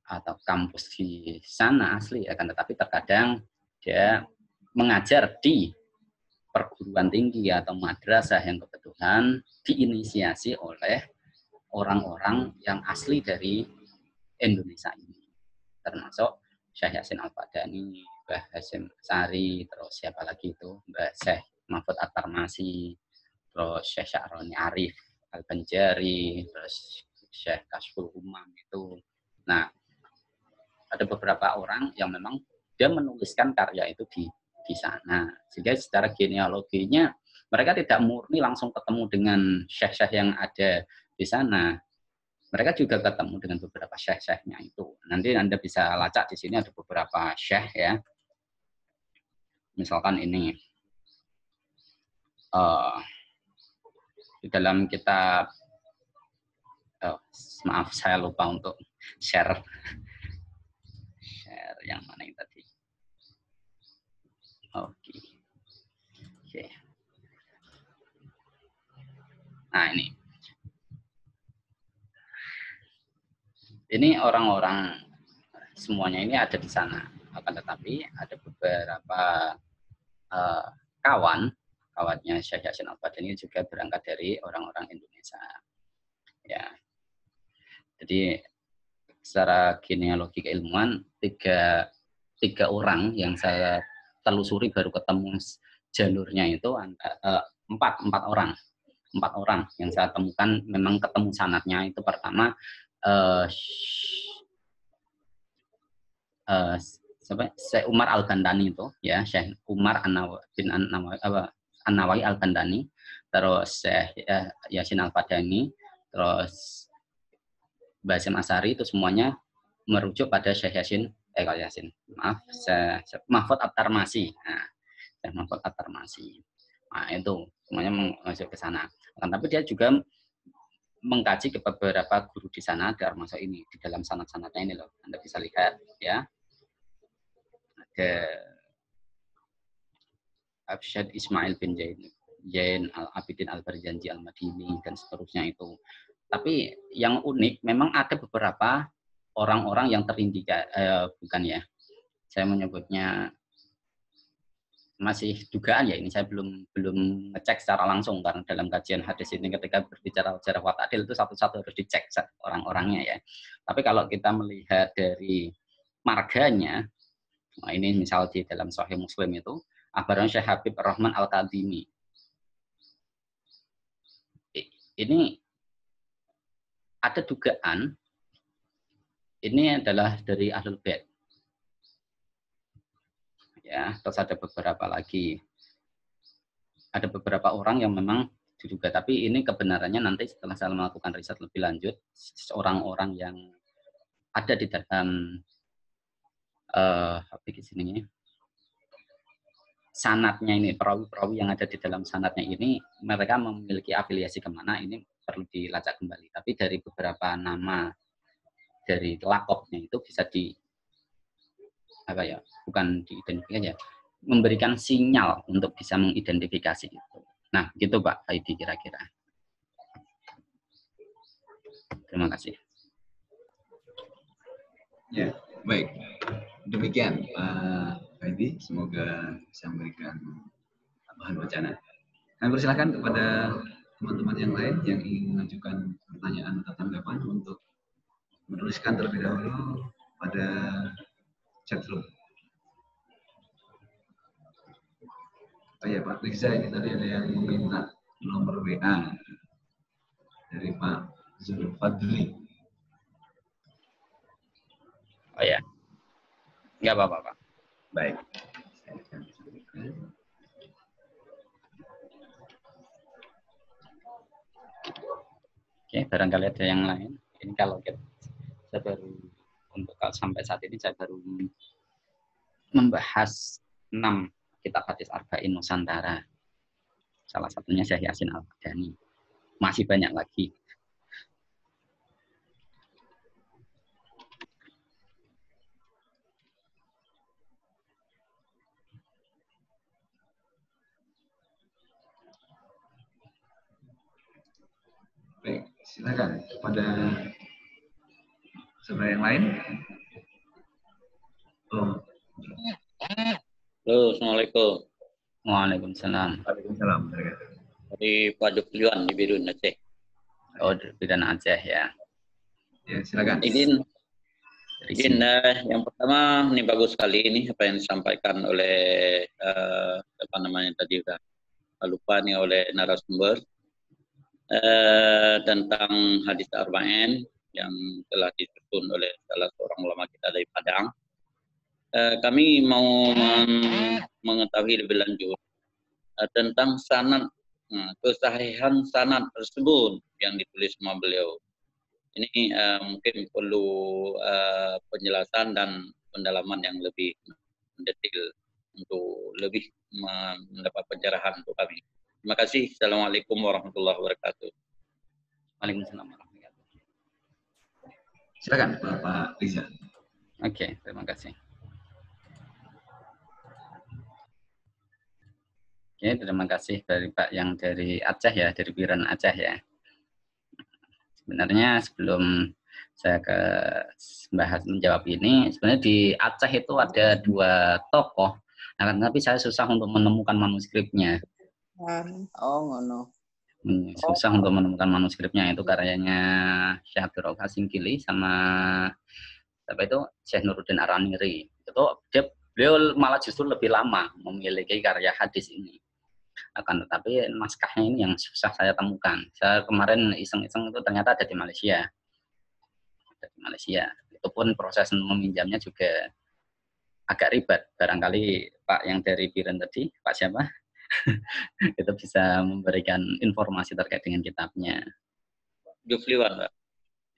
atau kampus di sana asli, akan tetapi terkadang dia mengajar di perguruan tinggi atau madrasah yang kebetulan diinisiasi oleh orang-orang yang asli dari Indonesia ini, termasuk Syekh Yasin Al-Fadani, Mbah Hasyim Sari, terus siapa lagi itu, Mbah Syekh Mahfud At-Tarmasi, terus Syekh Sya'roni Arif Al-Banjari, terus Syekh Kashful Umam itu. Nah, ada beberapa orang yang memang dia menuliskan karya itu di sana. Sehingga secara genealoginya mereka tidak murni langsung ketemu dengan syekh-syekh yang ada di sana. Mereka juga ketemu dengan beberapa syekh-syekhnya itu. Nanti Anda bisa lacak di sini ada beberapa syekh ya. Misalkan ini di dalam kitab maaf saya lupa untuk share yang mana yang tadi. Oke. Nah, ini orang-orang semuanya ini ada di sana. Akan tetapi ada beberapa kawannya Syekh Yasin Al-Fadani juga berangkat dari orang-orang Indonesia. Ya. Jadi secara genealogi keilmuan tiga orang yang saya telusuri baru ketemu jalurnya itu empat orang yang saya temukan memang ketemu sanadnya. Itu pertama Syekh Umar Al-Bandani itu ya, Syekh Umar bin An-Nawawi Al-Bandani, terus Syekh Yasin Al-Fadani, terus Mbah Hasyim Asy'ari, itu semuanya merujuk pada Syekh Mahfud At-Tarmasi. Nah, Syekh Mahfud At-Tarmasi. Nah, itu semuanya masuk ke sana. Tapi dia juga mengkaji ke beberapa guru di sana, termasuk ini di dalam sanad-sanadnya ini loh. Anda bisa lihat ya. Ada Absyad Ismail bin Zain Al-Abidin Al-Barjanji Al-Madini dan seterusnya itu. Tapi yang unik memang ada beberapa orang-orang yang terindikasi bukan ya. Saya menyebutnya masih dugaan ya, ini saya belum ngecek secara langsung karena dalam kajian hadis ini ketika berbicara jarh wa ta'dil itu satu-satu harus dicek orang-orangnya ya. Tapi kalau kita melihat dari marganya, nah ini misal di dalam Sahih Muslim itu akhbarana Syekh Habib Rahman Al-Kadhimi. Ini ada dugaan ini adalah dari Ahlul Bait. Ya, terus ada beberapa lagi. Ada beberapa orang yang memang diduga, tapi ini kebenarannya nanti setelah saya melakukan riset lebih lanjut, orang-orang yang ada di dalam sanadnya ini, perawi-perawi yang ada di dalam sanadnya ini, mereka memiliki afiliasi kemana, ini perlu dilacak kembali. Tapi dari beberapa nama dari lakopnya itu bisa bukan diidentifikasi ya, memberikan sinyal untuk bisa mengidentifikasi itu. Nah, gitu Pak Faidi kira-kira. Terima kasih. Ya, baik. Demikian Pak Faidi, semoga bisa memberikan tambahan wacana. Kami persilakan kepada teman-teman yang lain yang ingin mengajukan pertanyaan atau tanggapan untuk menuliskan terlebih dahulu pada chat room. Oh ya Pak Riza, ini tadi ada yang meminta nomor WA dari Pak Zulfadli. Oh ya, nggak apa-apa Pak. Baik. Oke, barangkali ada yang lain. Ini kalau saya baru untuk sampai saat ini saya baru membahas 6 kitab hadis Arba'in Nusantara. Salah satunya Syekh Yasin Al-Fadani. Masih banyak lagi. Baik, silakan kepada saudara yang lain. Oh. Halo, Assalamualaikum. Waalaikumsalam. Waalaikumsalam. Dari Pak Jokliwan di Bidun Aceh. Oh, di Bidun Aceh ya. Ya, silakan. Izin, yang pertama ini bagus sekali ini apa yang disampaikan oleh apa namanya tadi udah lupa nih oleh narasumber tentang hadis Arba'in yang telah disusun oleh salah seorang ulama kita dari Padang. Kami mau mengetahui lebih lanjut tentang sanad, kesahihan sanad tersebut yang ditulis sama beliau. Ini mungkin perlu penjelasan dan pendalaman yang lebih detail untuk lebih mendapat pencerahan untuk kami. Terima kasih. Assalamualaikum warahmatullahi wabarakatuh. Waalaikumsalam warahmatullahi wabarakatuh. Silakan Bapak Riza. Oke, terima kasih. Oke, terima kasih dari Pak yang dari Aceh ya, dari Biren Aceh ya. Sebenarnya sebelum saya menjawab ini, sebenarnya di Aceh itu ada 2 tokoh, tapi saya susah untuk menemukan manuskripnya. Oh, ngono. Susah untuk menemukan manuskripnya, itu karyanya Syekh Abdul Rauf Singkili sama apa itu Syekh Nuruddin Araniri. Itu beliau malah justru lebih lama memiliki karya hadis ini. Akan tetapi naskahnya ini yang susah saya temukan. Saya kemarin iseng-iseng itu ternyata ada di Malaysia. Ada di Malaysia. Itu pun proses meminjamnya juga agak ribet. Barangkali Pak yang dari Biren tadi, Pak siapa? Itu bisa memberikan informasi terkait dengan kitabnya. Jufliwan, Pak.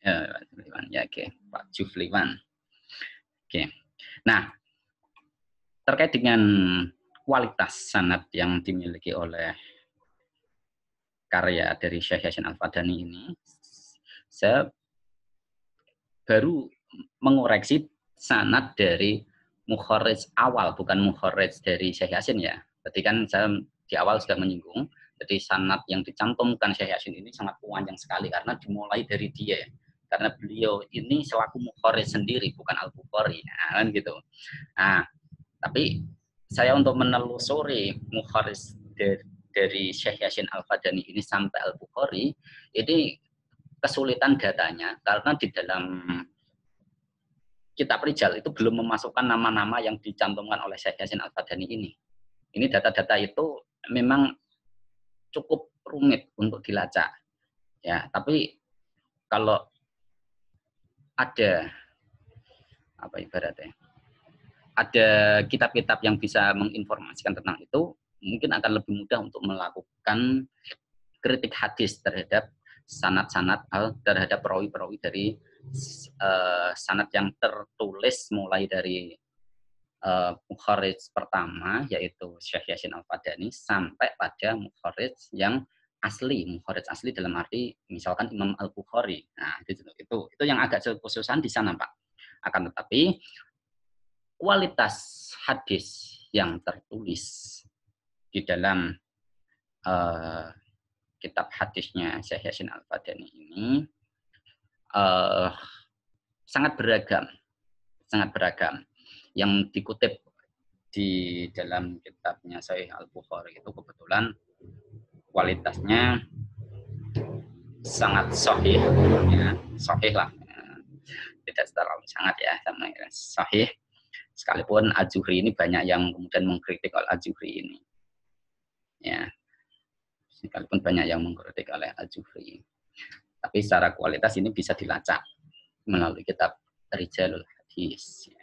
Ya, Pak Jufliwan. Ya, oke. Pak Jufliwan. Oke. Nah, terkait dengan kualitas sanad yang dimiliki oleh karya dari Syekh Yasin Al-Fadani ini, saya baru mengoreksi sanad dari mukharrij awal, bukan mukharrij dari Syekh Yasin ya. Tadi kan saya di awal sudah menyinggung, jadi sanad yang dicantumkan Syekh Yasin ini sangat panjang sekali karena dimulai dari dia. Karena beliau ini selaku mukharrij sendiri, bukan Al-Bukhari. Nah, kan gitu. Nah, tapi saya untuk menelusuri mukharrij dari Syekh Yasin Al-Fadani ini sampai Al-Bukhari, ini kesulitan datanya karena di dalam kitab Rijal itu belum memasukkan nama-nama yang dicantumkan oleh Syekh Yasin Al-Fadani ini. Ini data-data itu memang cukup rumit untuk dilacak. Ya, tapi kalau ada apa ibaratnya? Ada kitab-kitab yang bisa menginformasikan tentang itu, mungkin akan lebih mudah untuk melakukan kritik hadis terhadap sanad-sanad terhadap perawi-perawi dari sanad yang tertulis mulai dari mukharrij pertama yaitu Syekh Yasin Al-Fadani sampai pada mukharrij yang asli, mukharrij asli dalam arti misalkan Imam Al-Bukhari. Nah, itu yang agak kesusahan di sana, Pak. Akan tetapi kualitas hadis yang tertulis di dalam kitab hadisnya Syekh Yasin Al-Fadani ini sangat beragam. Yang dikutip di dalam kitabnya Sahih Al-Bukhari itu kebetulan kualitasnya sangat sahih, ya, sahih lah, tidak terlalu sangat ya, sama sahih. Sekalipun Az-Zuhri ini banyak yang kemudian mengkritik oleh Az-Zuhri ini, ya, sekalipun banyak yang mengkritik oleh Az-Zuhri, tapi secara kualitas ini bisa dilacak melalui kitab Rijalul Hadis. Ya,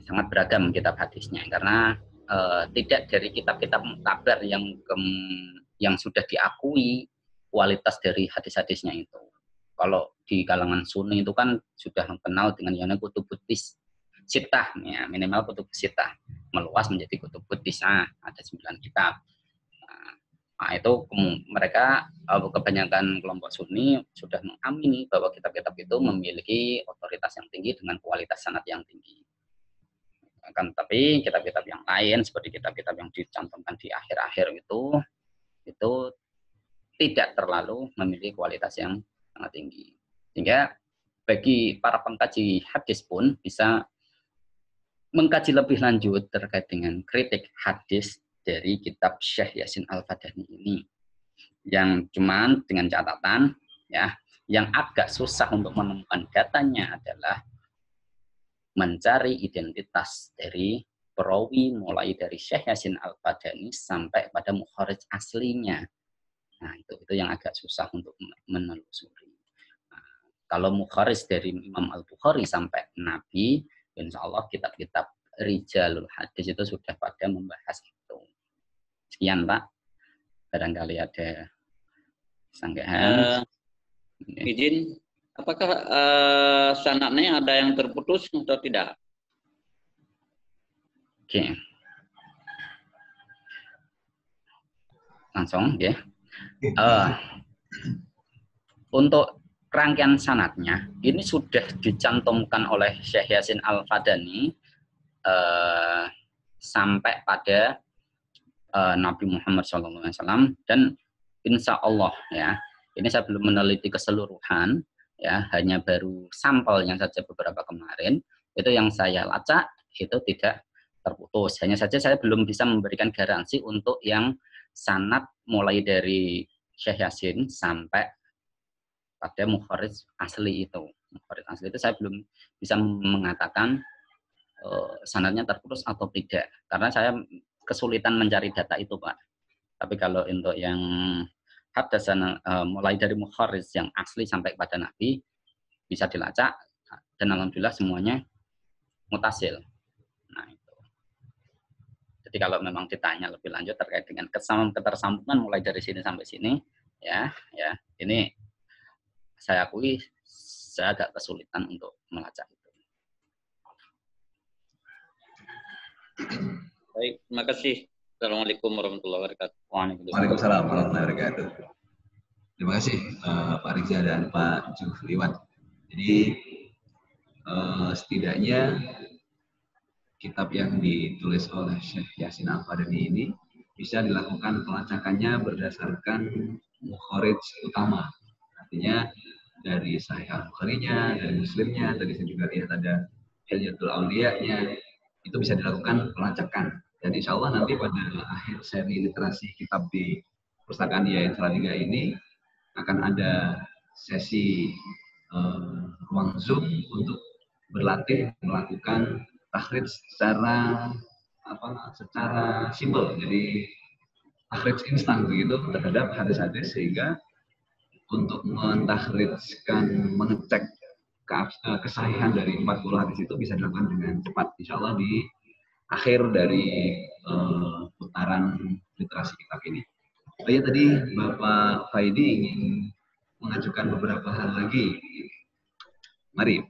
sangat beragam kitab hadisnya karena tidak dari kitab-kitab muktabar yang sudah diakui kualitas dari hadis-hadisnya itu. Kalau di kalangan Sunni itu kan sudah kenal dengan yang kutubus sittah, ya, minimal kutubus sittah, meluas menjadi kutubus tis'ah, ada 9 kitab. Nah, itu mereka kebanyakan kelompok Sunni sudah mengamini bahwa kitab-kitab itu memiliki otoritas yang tinggi dengan kualitas sanad yang tinggi. Akan tapi kitab-kitab yang lain seperti kitab-kitab yang dicantumkan di akhir-akhir itu tidak terlalu memiliki kualitas yang sangat tinggi. Sehingga bagi para pengkaji hadis pun bisa mengkaji lebih lanjut terkait dengan kritik hadis dari kitab Syekh Yasin Al-Fadani ini. Yang cuman dengan catatan ya, yang agak susah untuk menemukan datanya adalah mencari identitas dari perawi mulai dari Syekh Yasin Al-Fadani sampai pada mukharij aslinya. Nah, itu yang agak susah untuk menelusuri. Nah, kalau mukharij dari Imam Al-Bukhari sampai Nabi, insya Allah kitab-kitab Rijalul Hadis itu sudah pada membahas itu. Sekian, Pak. Barangkali ada sanggahan. Izin, apakah sanadnya ada yang terputus atau tidak? Oke. Langsung, ya. Untuk rangkaian sanadnya, ini sudah dicantumkan oleh Syekh Yasin Al-Fadani sampai pada Nabi Muhammad SAW, dan insya Allah ya, ini saya belum meneliti keseluruhan ya, hanya baru sampelnya saja beberapa kemarin, itu yang saya lacak itu tidak terputus. Hanya saja saya belum bisa memberikan garansi untuk yang sanad mulai dari Syekh Yasin sampai pada mukharij asli itu. Mukharij asli itu saya belum bisa mengatakan sanadnya terputus atau tidak, karena saya kesulitan mencari data itu, Pak. Tapi kalau untuk yang hadasana mulai dari mukharij yang asli sampai pada Nabi bisa dilacak, dan alhamdulillah semuanya mutasil. Nah, itu. Jadi kalau memang ditanya lebih lanjut terkait dengan ketersambungan mulai dari sini sampai sini, ya, ini saya akui saya agak kesulitan untuk melacak itu. Baik, terima kasih. Assalamualaikum warahmatullahi wabarakatuh. Waalaikumsalam warahmatullahi wabarakatuh. Terima kasih Pak Riza dan Pak Jufliwan. Jadi setidaknya kitab yang ditulis oleh Syekh Yasin Al-Fadani ini bisa dilakukan pelacakannya berdasarkan mukharij utama. Artinya dari Sahih Al-Bukhari-nya, dari Muslimnya, tadi saya juga lihat ada Hilyatul Auliya-nya, itu bisa dilakukan pelacakan. Dan insya Allah nanti pada akhir seri literasi kitab di Perpustakaan Yayasan Salatiga ini akan ada sesi ruang Zoom untuk berlatih melakukan takhrij secara simpel, jadi takhrij instan begitu terhadap hadis-hadis, sehingga untuk mentakhrijkan, mengecek kesahihan dari 40 hadis itu bisa dilakukan dengan cepat, insya Allah di akhir dari putaran literasi kitab ini. Oh ya, tadi Bapak Faidi ingin mengajukan beberapa hal lagi. Mari,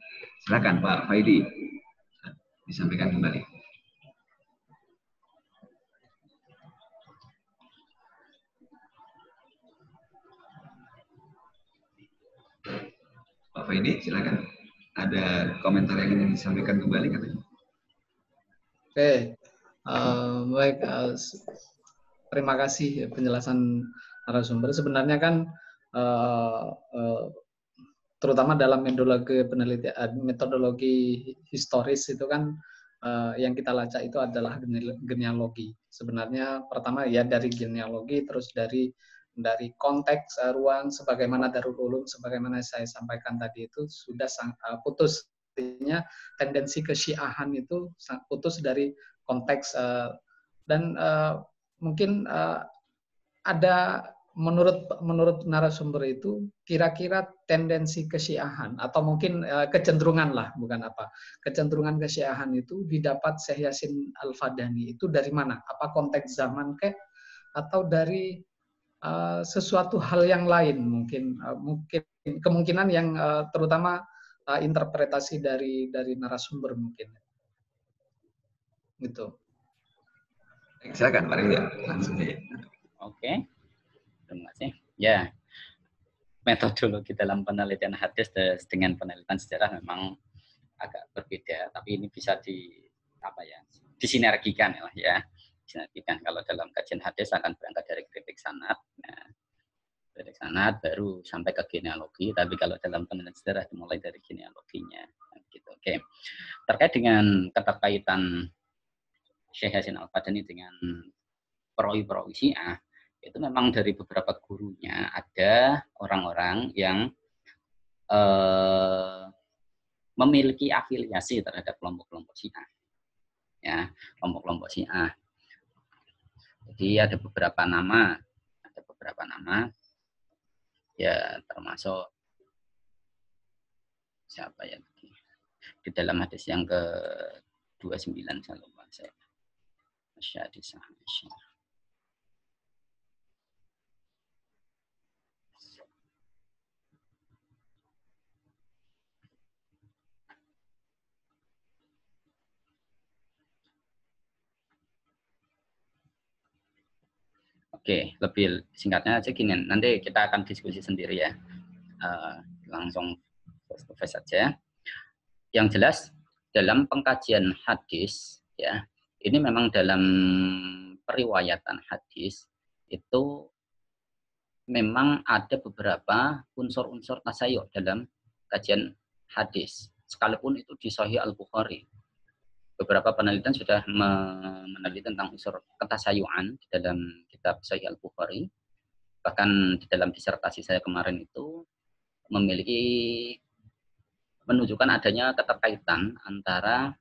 silakan Pak Faidi disampaikan kembali. Pak Faidi, silakan. Ada komentar yang ingin disampaikan kembali katanya? Oke, baik. Terima kasih penjelasan narasumber. Sebenarnya kan terutama dalam metodologi penelitian, metodologi historis itu kan yang kita lacak itu adalah genealogi. Sebenarnya pertama ya dari genealogi, terus dari konteks ruang, sebagaimana Darul Ulum, sebagaimana saya sampaikan tadi itu sudah putus. Artinya tendensi kesyiahan itu putus dari konteks dan mungkin ada menurut narasumber itu kira-kira tendensi kesyiahan atau mungkin kecenderungan lah, bukan apa, kecenderungan kesyiahan itu didapat Syekh Yasin Al-Fadani itu dari mana? Apa konteks zaman kek atau dari sesuatu hal yang lain, mungkin kemungkinan yang terutama interpretasi dari narasumber mungkin gitu. Silakan Pak Ridha, langsung saja. Oke, terima kasih. Ya, metodologi dalam penelitian hadis dengan penelitian sejarah memang agak berbeda, tapi ini bisa disinergikan ya. Disinergikan. Kalau dalam kajian hadis akan berangkat dari kritik sanad. Nah, sanad baru sampai ke genealogi, tapi kalau dalam penelitian sejarah dimulai dari genealoginya. Gitu. Oke. Terkait dengan keterkaitan Syekh Hasan Al-Badani dengan perawi-perawi Syiah, itu memang dari beberapa gurunya ada orang-orang yang memiliki afiliasi terhadap kelompok-kelompok Syiah. Ya, kelompok-kelompok Syiah. Jadi ada beberapa nama ya, termasuk siapa ya di dalam hadis yang ke-29 saya lupa saya. Oke, lebih singkatnya aja gini, nanti kita akan diskusi sendiri ya. Langsung face to face saja. Yang jelas dalam pengkajian hadis ya, ini memang dalam periwayatan hadis itu memang ada beberapa unsur-unsur tasayyuh dalam kajian hadis. Sekalipun itu di Sahih Al-Bukhari. Beberapa penelitian sudah meneliti tentang unsur ketasayyuan di dalam kitab Sahih Al-Bukhari. Bahkan di dalam disertasi saya kemarin itu menunjukkan adanya keterkaitan antara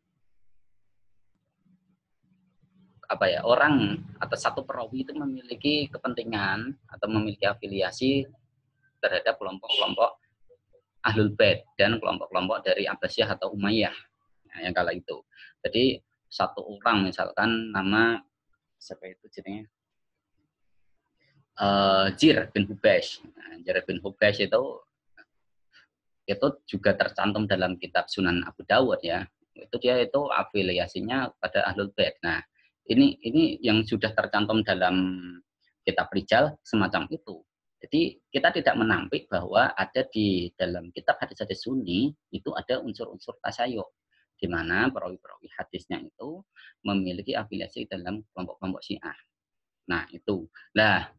orang atau satu perawi itu memiliki kepentingan atau memiliki afiliasi terhadap kelompok-kelompok Ahlul Bait dan kelompok-kelompok dari Abbasiyah atau Umayyah yang kala itu. Jadi satu orang misalkan nama siapa itu jadinya Jir bin Hubeish. Jir bin Hubeish itu juga tercantum dalam kitab Sunan Abu Dawud ya. Dia itu afiliasinya pada Ahlul Bait. Nah, ini yang sudah tercantum dalam kitab Rijal semacam itu. Jadi kita tidak menampik bahwa ada di dalam kitab hadis-hadis Sunni itu ada unsur-unsur tasayyuh, di mana perawi-perawi hadisnya itu memiliki afiliasi dalam kelompok-kelompok Syiah. Nah, itu. Nah,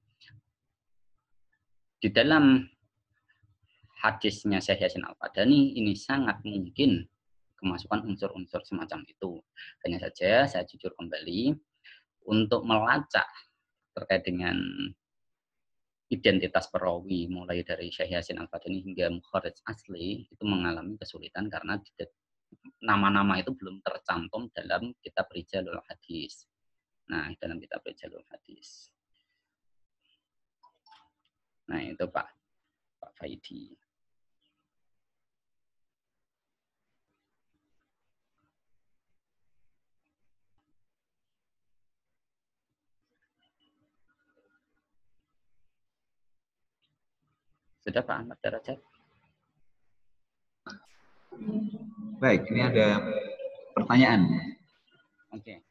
di dalam hadisnya Syekh Hasan Al-Badani ini sangat mungkin kemasukan unsur-unsur semacam itu. Hanya saja saya jujur kembali untuk melacak terkait dengan identitas perawi mulai dari Syekh Hasan Al-Badani hingga mukharrij asli itu mengalami kesulitan karena nama-nama itu belum tercantum dalam kitab Rijalul Hadis. Nah, dalam kitab Rijalul Hadis. Nah, itu Pak Faidi. Sudah Pak Ahmad Darajat? Baik, ini ada pertanyaan. Oke.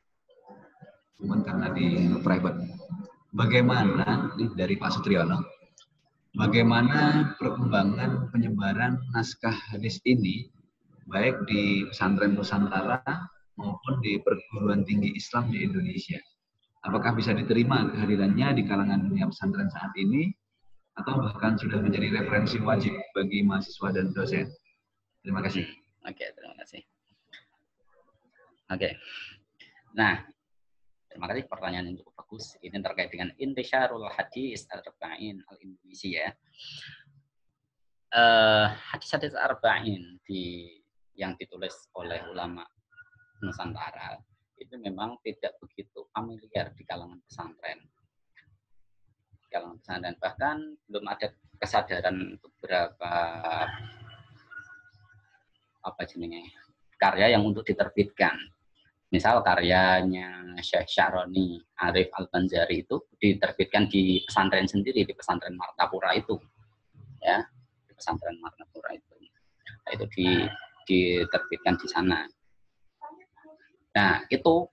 Cuman karena di private. Bagaimana, ini dari Pak Sutriyono, bagaimana perkembangan penyebaran naskah hadis ini, baik di pesantren Nusantara maupun di perguruan tinggi Islam di Indonesia? Apakah bisa diterima kehadirannya di kalangan dunia pesantren saat ini, atau bahkan sudah menjadi referensi wajib bagi mahasiswa dan dosen? Terima kasih. Oke, terima kasih. Oke. Nah, terima kasih pertanyaan yang cukup bagus. Ini terkait dengan Intisyarul Hadis Al-Arba'in Al-Indonesia. Hadis-hadis Arba'in yang ditulis oleh ulama Nusantara itu memang tidak begitu familiar di kalangan pesantren. Bahkan belum ada kesadaran beberapa karya yang untuk diterbitkan. Misal karyanya Syekh Sya'roni Arif Al-Banjari itu diterbitkan di pesantren sendiri, di pesantren Martapura itu. Ya, di pesantren Martapura itu. Nah, itu diterbitkan di sana. Nah, itu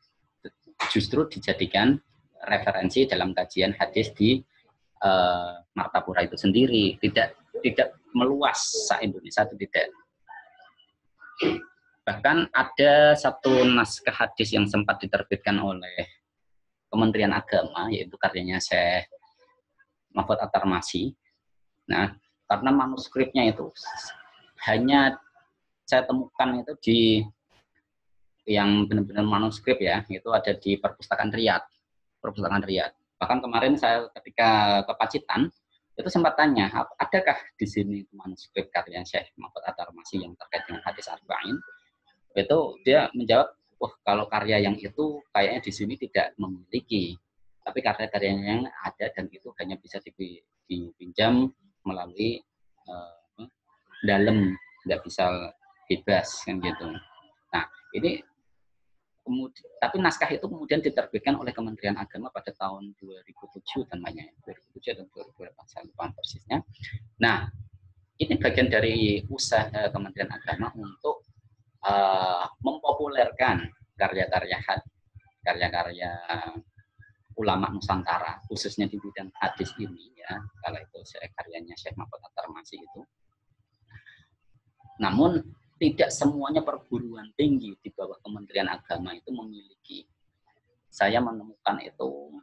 justru dijadikan referensi dalam kajian hadis di Martapura itu sendiri, tidak meluas se-Indonesia, itu tidak. Bahkan ada satu naskah hadis yang sempat diterbitkan oleh Kementerian Agama, yaitu karyanya Syekh Mahfud At-Tarmasi. Nah, karena manuskripnya itu hanya saya temukan itu di yang benar-benar manuskrip ya, itu ada di Perpustakaan Riyadh. Bahkan kemarin saya ketika ke Pacitan itu sempat tanya, adakah di sini manuskrip karya Syekh Mahfud At-Tarmasi yang terkait dengan hadis arba'in? Itu dia menjawab, wah kalau karya yang itu kayaknya di sini tidak memiliki, tapi karya-karyanya yang ada dan itu hanya bisa dipinjam melalui dalam, nggak bisa bebas kan gitu. Nah ini kemudian, tapi naskah itu kemudian diterbitkan oleh Kementerian Agama pada tahun 2007 namanya, 2007 atau 2008 saya lupa persisnya. Nah ini bagian dari usaha Kementerian Agama untuk mempopulerkan karya-karya ulama Nusantara, khususnya di bidang hadis ini ya. Kalau itu karyanya Syekh Mahfud At-Tarmasi itu. Namun tidak semuanya perguruan tinggi di bawah Kementerian Agama itu memiliki. Saya menemukan itu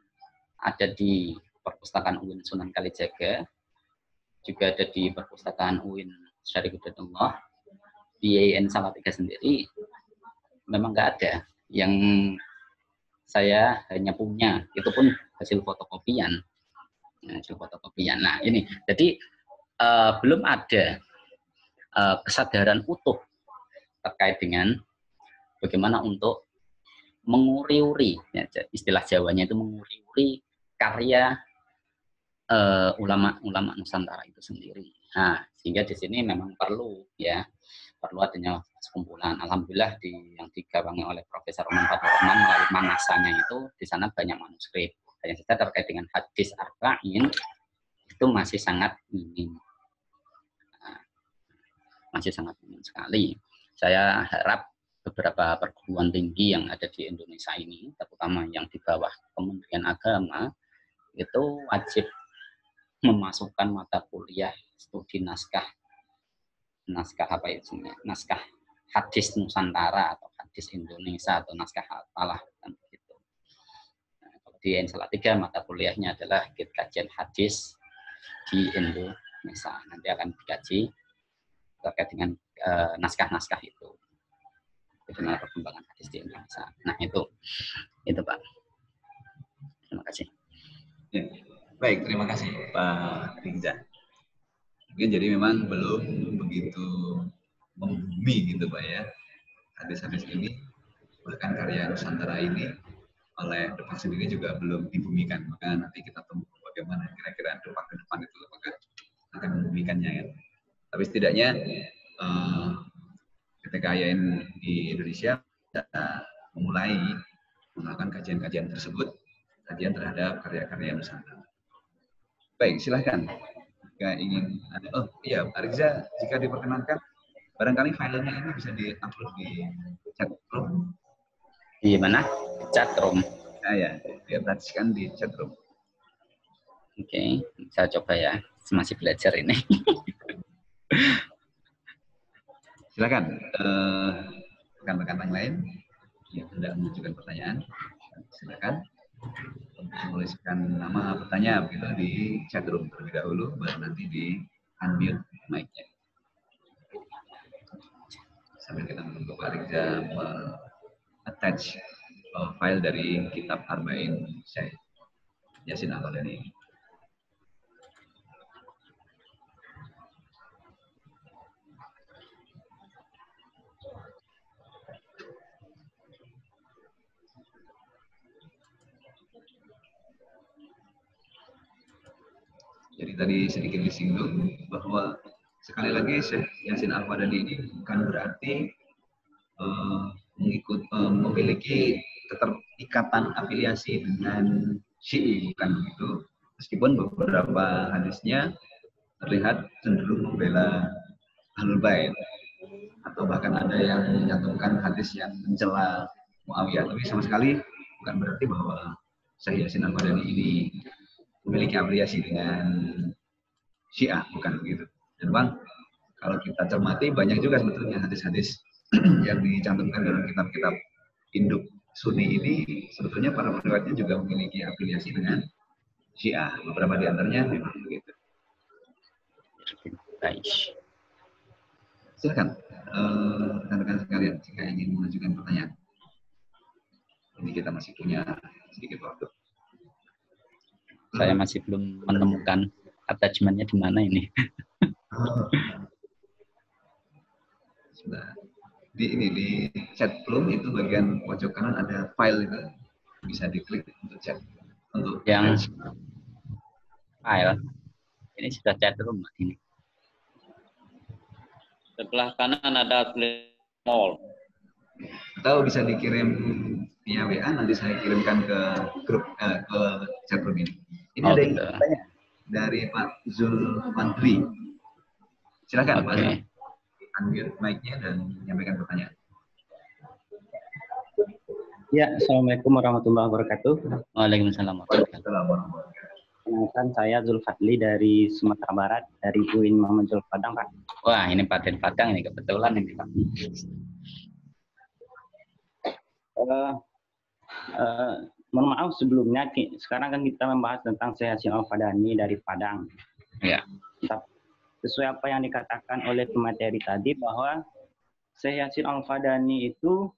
ada di Perpustakaan UIN Sunan Kalijaga, juga ada di Perpustakaan UIN Syarifuddatullah. Di YIN Salatiga sendiri memang nggak ada. Yang saya hanya punya itu pun hasil fotokopian. Nah ini, jadi belum ada kesadaran utuh terkait dengan bagaimana untuk menguri-uri, ya, istilah Jawanya itu menguri-uri karya ulama Nusantara itu sendiri. Nah, sehingga di sini memang perlu adanya sekumpulan. Alhamdulillah yang digawangi oleh Profesor Roman Fathur Rahman melalui manasanya itu di sana banyak manuskrip. Hanya saja terkait dengan hadis arba'in itu masih sangat minim. Masih sangat minim sekali. Saya harap beberapa perguruan tinggi yang ada di Indonesia ini, terutama yang di bawah Kementerian Agama, itu wajib memasukkan mata kuliah studi naskah hadis Nusantara atau hadis Indonesia atau naskah hafalah kan begitu. Nah, kalau di Salatiga mata kuliahnya adalah kajian hadis di Indonesia. Nanti akan dikaji terkait dengan naskah-naskah itu, bagaimana perkembangan hadis di Indonesia. Nah itu Pak. Terima kasih. Ya. Baik, terima kasih Pak Rinza. Mungkin jadi memang belum begitu membumi gitu Pak ya, hadis-hadis ini, bahkan karya Nusantara ini oleh Depak sendiri juga belum dibumikan. Maka nanti kita tunggu bagaimana kira-kira Depak ke depan itu apakah akan membumikannya ya. Tapi setidaknya ketika YIN di Indonesia kita memulai melakukan kajian-kajian tersebut, kajian terhadap karya-karya Nusantara. Baik, silahkan. Jika ingin ada, Pak Riza, jika diperkenankan, barangkali filenya ini bisa di-upload di chat room. Di mana? Chat room. Ya, diaplikasikan di chat room. Oke, saya coba ya. Masih belajar ini. Silakan rekan-rekan yang lain yang hendak mengajukan pertanyaan, silakan menuliskan nama bertanya begitu di chat room terlebih dahulu, baru nanti di unmute mic-nya. Sambil kita menunggu Pak Riza attach file dari kitab Arba'in Syekh Yasin Al-Qadani. Jadi tadi sedikit disinggung bahwa sekali lagi Syekh Yasin Al-Qadani ini bukan berarti memiliki keterikatan afiliasi dengan Syi'i, bukan begitu. Meskipun beberapa hadisnya terlihat cenderung membela Ahlul Bait, atau bahkan ada yang menyantumkan hadis yang mencela Muawiyah, tapi sama sekali bukan berarti bahwa Syekh Yasin Al-Qadani ini memiliki afiliasi dengan Syiah, bukan begitu. Dan Bang, kalau kita cermati banyak juga sebetulnya hadis-hadis yang dicantumkan dalam kitab-kitab induk Sunni ini, sebetulnya para periwayatnya juga memiliki afiliasi dengan Syiah. Beberapa di antaranya memang begitu. Baik. Silakan rekan-rekan sekalian jika ingin mengajukan pertanyaan. Ini kita masih punya sedikit waktu. Saya masih belum menemukan attachment-nya di mana ini. Sudah. Di chat room itu bagian pojok kanan ada file itu, bisa diklik untuk chat. Untuk yang file ini sudah chat room ini. Sebelah kanan ada small. Atau bisa dikirim via WA, nanti saya kirimkan ke grup ke chat room ini. Ini ada yang bertanya dari Pak Zulfandri. Silakan Pak Zul. Unmute mic-nya dan menyampaikan pertanyaan. Ya, Assalamualaikum warahmatullahi wabarakatuh. Waalaikumsalam warahmatullahi wabarakatuh. Kenalkan, saya Zulfadli dari Sumatera Barat, dari UIN Muhammad Padang, Pak. Wah, ini Paden Padang ini kebetulan ini, Pak. Mohon maaf sebelumnya, sekarang kan kita membahas tentang Syekh Hasyim Al-Fadani dari Padang. Ya. Sesuai apa yang dikatakan oleh pemateri tadi, bahwa Syekh Hasyim Al-Fadani itu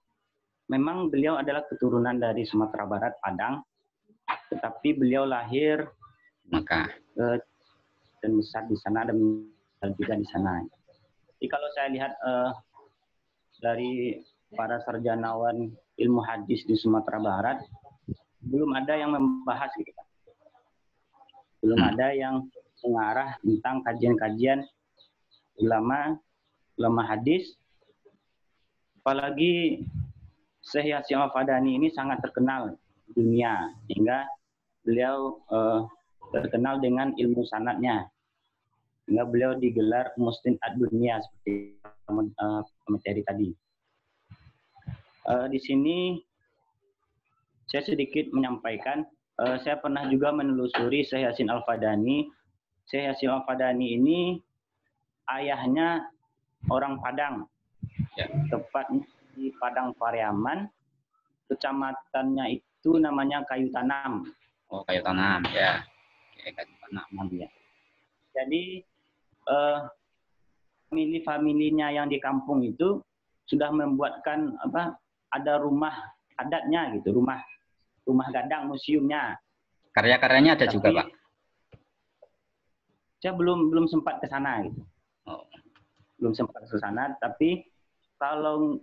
memang beliau adalah keturunan dari Sumatera Barat, Padang, tetapi beliau lahir Mekah dan besar di sana dan juga di sana. Jadi kalau saya lihat dari para sarjanawan ilmu hadis di Sumatera Barat, belum ada yang membahas gitu, Pak. Belum ada yang mengarah tentang kajian-kajian ulama hadis. Apalagi Syekh Hasyim Al-Fadani ini sangat terkenal di dunia, sehingga beliau terkenal dengan ilmu sanadnya, sehingga beliau digelar Mustin ad-Dunia seperti materi tadi. Di sini saya sedikit menyampaikan, saya pernah juga menelusuri Syekh Hasyim Al-Fadani. Syekh Hasyim Al-Fadani ini ayahnya orang Padang, tepatnya di Padang Pariaman, kecamatannya itu namanya Kayu Tanam. Oh, Kayu Tanam, ya. Kayu Tanam, ya. Jadi famili-familinya yang di kampung itu sudah membuatkan ada rumah adatnya gitu, rumah gadang museumnya. Karya-karyanya ada juga, Pak. Saya belum sempat ke sana gitu. Oh. Belum sempat ke sana, tapi kalau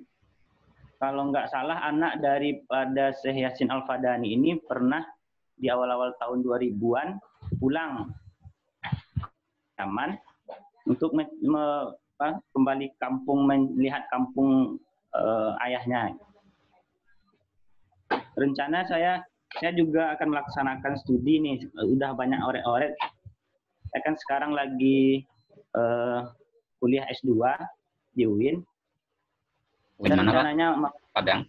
nggak salah anak daripada Syekh Hasyim Al-Fadani ini pernah di awal-awal tahun 2000-an pulang Yaman untuk kembali kampung, melihat kampung ayahnya. Rencana saya juga akan melaksanakan studi nih, udah banyak oret-oret. Saya kan sekarang lagi kuliah S2 di UIN. Dan rencananya Padang.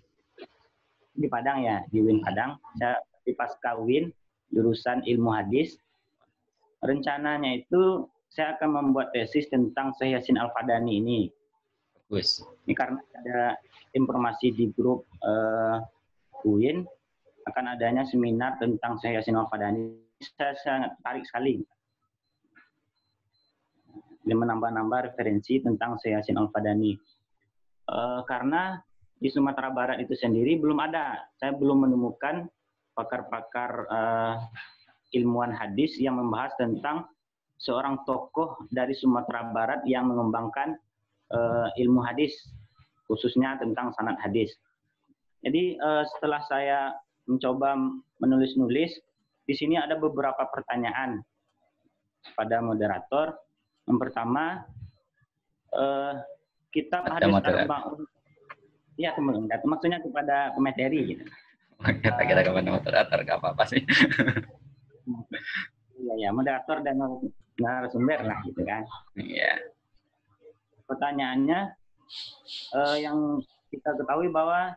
Di Padang ya, di UIN Padang. Saya di pasca UIN jurusan ilmu hadis. Rencananya itu saya akan membuat tesis tentang Syekh Hasyim Al-Fadani ini. Bagus. Ini karena ada informasi di grup UIN akan adanya seminar tentang Syekh Hasyim Al-Fadani. Saya sangat tertarik sekali. Dan menambah-nambah referensi tentang Syekh Hasyim Al-Fadani. Karena di Sumatera Barat itu sendiri belum ada. Saya belum menemukan pakar-pakar ilmuwan hadis yang membahas tentang seorang tokoh dari Sumatera Barat yang mengembangkan ilmu hadis, khususnya tentang sanad hadis. Jadi setelah saya mencoba menulis-nulis, di sini ada beberapa pertanyaan pada moderator. Yang pertama, kitab hadis Arba'un. Ya, teman-teman. Maksudnya kepada pemateri gitu. Kita kepada moderator, nggak apa-apa sih. Ya, moderator dan narasumber lah gitu kan. Iya. Pertanyaannya, yang kita ketahui bahwa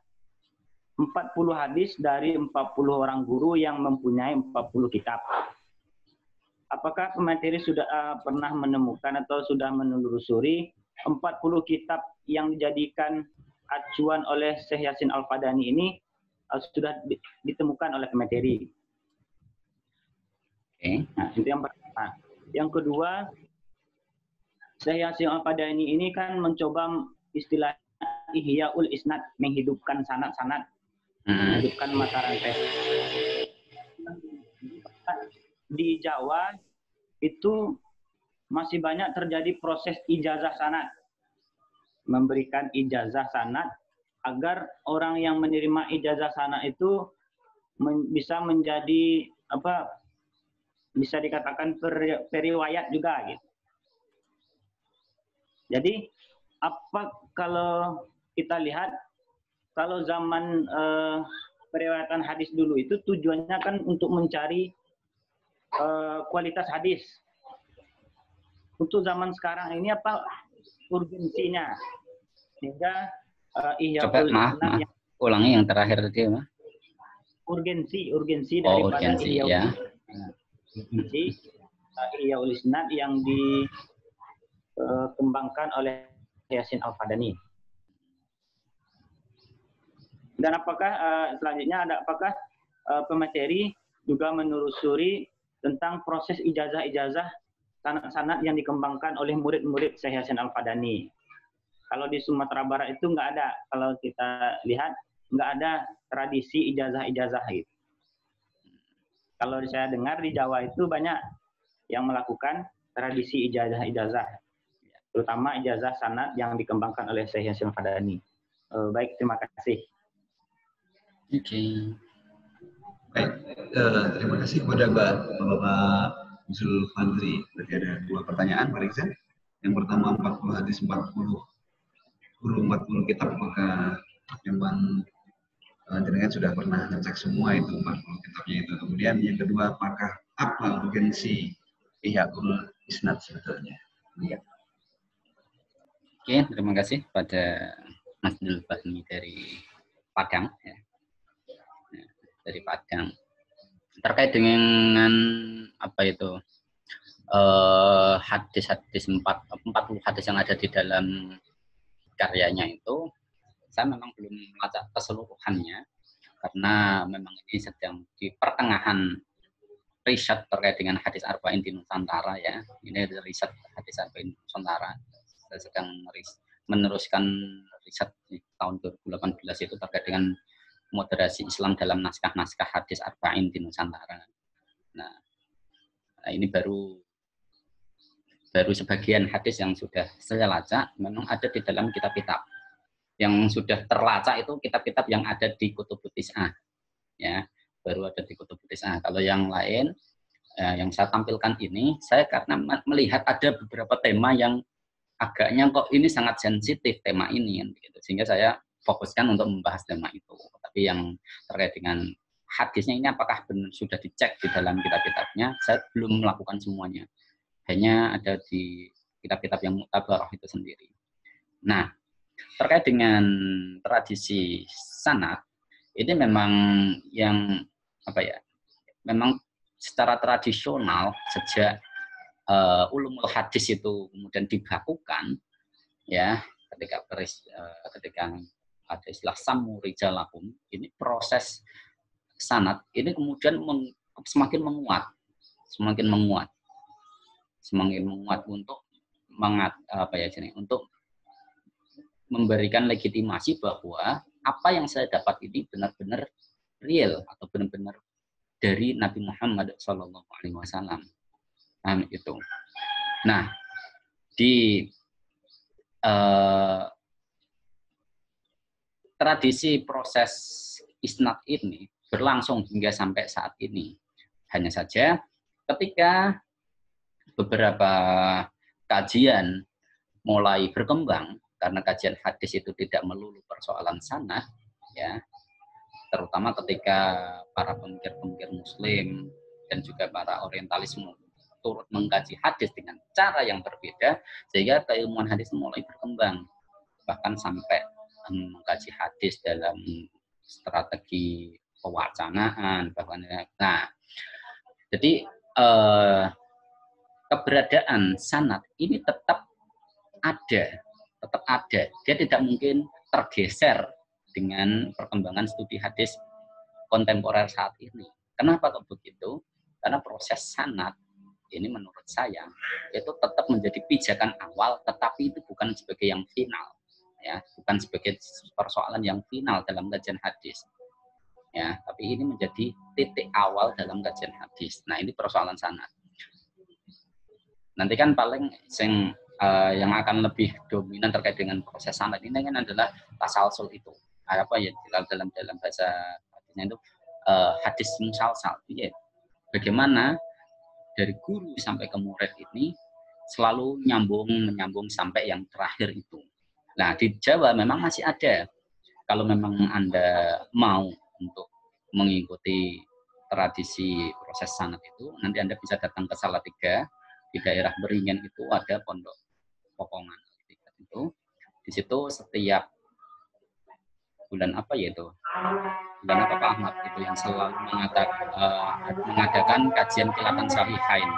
40 hadis dari 40 orang guru yang mempunyai 40 kitab. Apakah pemateri sudah pernah menemukan atau sudah menelusuri 40 kitab yang dijadikan acuan oleh Syekh Hasyim Al-Fadani ini sudah ditemukan oleh pemateri? Nah, itu yang pertama. Yang kedua, Syekh Yasin Al-Fadani ini kan mencoba istilah Ihyaul Isnad, menghidupkan sanad-sanad, menghidupkan mata rantai. Di Jawa itu masih banyak terjadi proses ijazah sanad, memberikan ijazah sanad agar orang yang menerima ijazah sanad itu bisa menjadi bisa dikatakan periwayat juga gitu. Jadi kalau kita lihat kalau zaman periwayatan hadis dulu itu tujuannya kan untuk mencari kualitas hadis. Untuk zaman sekarang ini urgensinya? Sehingga Coba maaf, ulangi yang terakhir tadi, Mas. Urgensi daripada urgensi, ya. Urgensi Ihyaul Isnad yang dikembangkan oleh Yasin Al-Fadani. Dan selanjutnya apakah pemateri juga menelusuri tentang proses ijazah-ijazah sanad-sanad yang dikembangkan oleh murid-murid Syekh Yasin Al-Fadani. Kalau di Sumatera Barat itu nggak ada. Kalau kita lihat nggak ada tradisi ijazah-ijazah gitu. Kalau saya dengar di Jawa itu banyak yang melakukan tradisi ijazah-ijazah, terutama ijazah sanad yang dikembangkan oleh Syekh Yasin Al-Fadani. Baik, terima kasih. Oke. Baik, terima kasih kepada Bapak Zulfandri. Berarti ada 2 pertanyaan, Pak Rizal. Yang pertama 40 hadis 40 kitab, apakah memang jenengan sudah pernah ngecek semua itu 40 kitabnya itu. Kemudian yang kedua, apakah apa urgensi Ihyaul Isnad sebetulnya? Ya. Oke, terima kasih pada Mas Zulfahmi dari Padang. Ya. Dari Padang. Terkait dengan hadis-hadis 40 hadis yang ada di dalam karyanya itu, saya memang belum melacak keseluruhannya karena memang ini sedang di pertengahan riset terkait dengan hadis arba'in di Nusantara ya. Ini riset hadis arba'in Nusantara. Saya sedang meneruskan riset di tahun 2018 itu terkait dengan moderasi Islam dalam naskah-naskah hadis arba'in di Nusantara. Nah, ini baru sebagian hadis yang sudah saya lacak memang ada di dalam kitab-kitab. Yang sudah terlacak itu kitab-kitab yang ada di Kutubut Tis'ah. Ya, baru ada di Kutubut Tis'ah. Kalau yang lain yang saya tampilkan ini, saya karena melihat ada beberapa tema yang agaknya kok ini sangat sensitif tema ini gitu. Sehingga saya fokuskan untuk membahas tema itu. Tapi yang terkait dengan hadisnya ini apakah benar sudah dicek di dalam kitab-kitabnya, saya belum melakukan semuanya. Hanya ada di kitab-kitab yang mu'tabarah itu sendiri. Nah, terkait dengan tradisi sanad, ini memang yang memang secara tradisional sejak ulumul hadis itu kemudian dibakukan, ya, ketika ada istilah samu rijalakum, ini proses sanad ini kemudian semakin menguat untuk untuk memberikan legitimasi bahwa apa yang saya dapat ini benar-benar real atau benar-benar dari Nabi Muhammad SAW. Itu. Nah, di tradisi proses isnad ini berlangsung hingga sampai saat ini. Hanya saja ketika beberapa kajian mulai berkembang, karena kajian hadis itu tidak melulu persoalan sanad, ya, terutama ketika para pemikir-pemikir Muslim dan juga para orientalis turut mengkaji hadis dengan cara yang berbeda, sehingga keilmuan hadis mulai berkembang, bahkan sampai mengkaji hadis dalam strategi pewacanaan, bahkan. Nah, jadi keberadaan sanad ini tetap ada. Dia tidak mungkin tergeser dengan perkembangan studi hadis kontemporer saat ini. Kenapa kok begitu? Karena proses sanad ini menurut saya itu tetap menjadi pijakan awal, tetapi itu bukan sebagai yang final, ya, bukan sebagai persoalan yang final dalam kajian hadis, ya, tapi ini menjadi titik awal dalam kajian hadis. Nah, ini persoalan sanad. Nanti kan paling yang akan lebih dominan terkait dengan proses sanad ini kan adalah tasalsul itu, apa ya, dalam bahasa hadisnya itu hadis musalsal, ya. Bagaimana dari guru sampai ke murid ini selalu menyambung sampai yang terakhir itu. Nah, di Jawa memang masih ada. Kalau memang Anda mau untuk mengikuti tradisi proses sanad itu, nanti Anda bisa datang ke Salatiga. Di daerah Beringin itu ada pondok Pokongan. Itu di situ setiap bulan apa ya itu? Bulan apa Pak Ahmad itu yang selalu mengadakan kajian kilatan sahihain.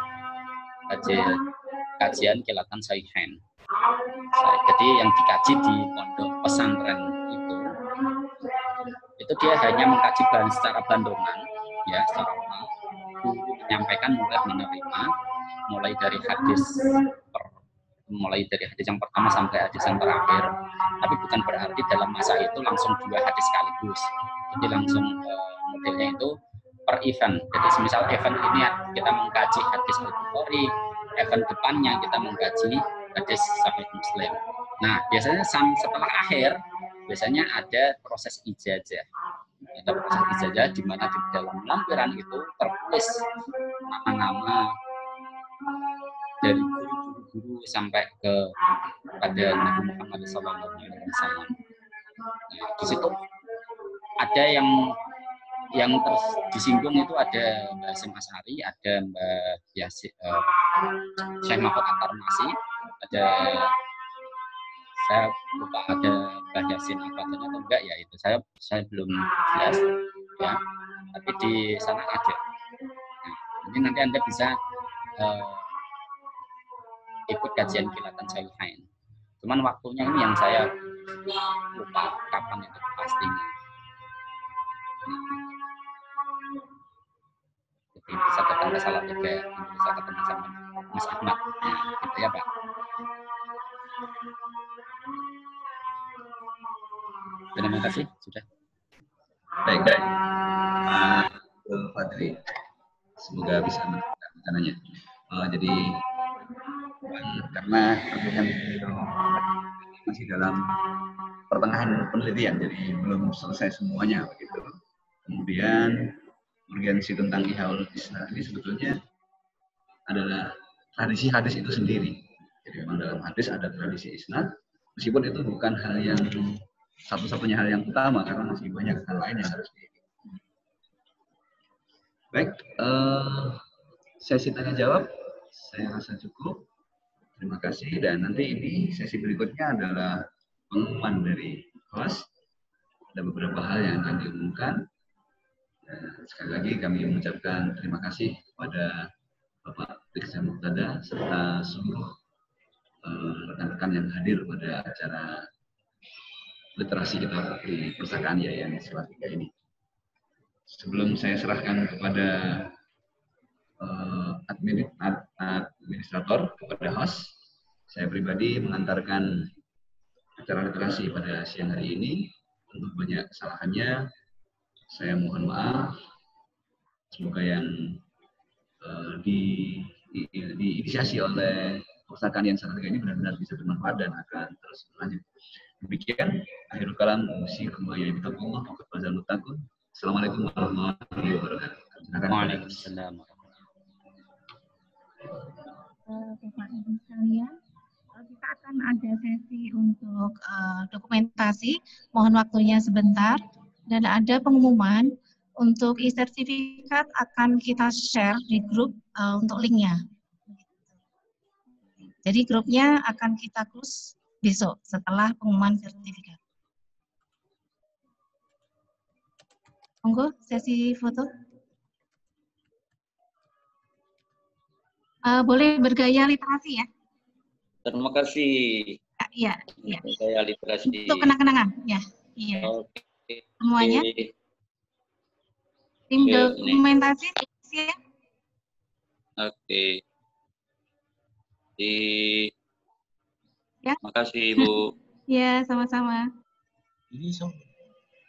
Kajian kilatan sahihain. Jadi yang dikaji di pondok pesantren itu dia hanya mengkaji bahan secara bandonan, ya, secara umum. Guru menyampaikan, murid menerima, mulai dari hadis yang pertama sampai hadis yang terakhir. Tapi bukan berarti dalam masa itu langsung 2 hadis sekaligus. Jadi langsung modelnya itu per event. Jadi semisal event ini kita mengkaji hadis Al-Bukhari, event depannya kita mengkaji hadis Sahih Muslim. Nah, biasanya setelah akhir biasanya ada proses ijazah. Ada proses ijazah di mana di dalam lampiran itu tertulis nama-nama dari guru-guru sampai pada Nabi Muhammad SAW. Nah, di situ ada yang disinggung itu ada Mbak Hasyim Asy'ari, ada Mbak Syekh Mahfud At-Tarmasi, ada saya lupa ada Mbak Yasin Al-Fatihah atau enggak ya, itu saya belum jelas ya, tapi di sana ada. Nah, ini nanti Anda bisa ikut kajian kilatan sahihain. Cuman waktunya ini yang saya lupa kapan itu pastinya. Jadi bisa datang ke Salatiga, bisa ketemu sama Mas Ahmad. Nah, gitu ya Pak. Terima kasih sudah. Baik. Fadri, semoga bisa mendengar rencananya. Jadi karena masih dalam pertengahan penelitian, jadi belum selesai semuanya begitu. Kemudian urgensi tentang Ihyaul Isnad ini sebetulnya adalah tradisi hadis itu sendiri. Jadi memang dalam hadis ada tradisi isnad, meskipun itu bukan hal yang satu-satunya hal yang utama karena masih banyak hal lain yang harus diikuti. Baik, sesi tanya jawab saya rasa cukup. Terima kasih, dan nanti ini sesi berikutnya adalah pengumuman dari host. Ada beberapa hal yang akan diumumkan. Sekali lagi kami mengucapkan terima kasih kepada Bapak Riksa Muqtada serta seluruh rekan-rekan yang hadir pada acara literasi kita di Perpustakaan Yayan Salatiga ini. Sebelum saya serahkan kepada administrator, kepada host, saya pribadi mengantarkan acara literasi pada siang hari ini. Untuk banyak kesalahannya, saya mohon maaf. Semoga yang diinisiasi oleh Perpustakaan Yayan Salatiga ini benar-benar bisa bermanfaat dan akan terus berlanjut. Demikian, akhirul kalam, Assalamualaikum warahmatullahi wabarakatuh. Waalaikumsalam. Bapak Ibu sekalian, kita akan ada sesi untuk dokumentasi. Mohon waktunya sebentar, dan ada pengumuman untuk e-sertifikat akan kita share di grup untuk linknya. Jadi grupnya akan kita close besok setelah pengumuman sertifikat. Monggo sesi foto. Boleh bergaya literasi ya. Terima kasih. Iya. Bergaya literasi. Untuk kenang-kenangan, ya. Iya. Oke. Semuanya. Tim dokumentasi ya. Oke. Ya. Makasih Bu. Ya, sama-sama.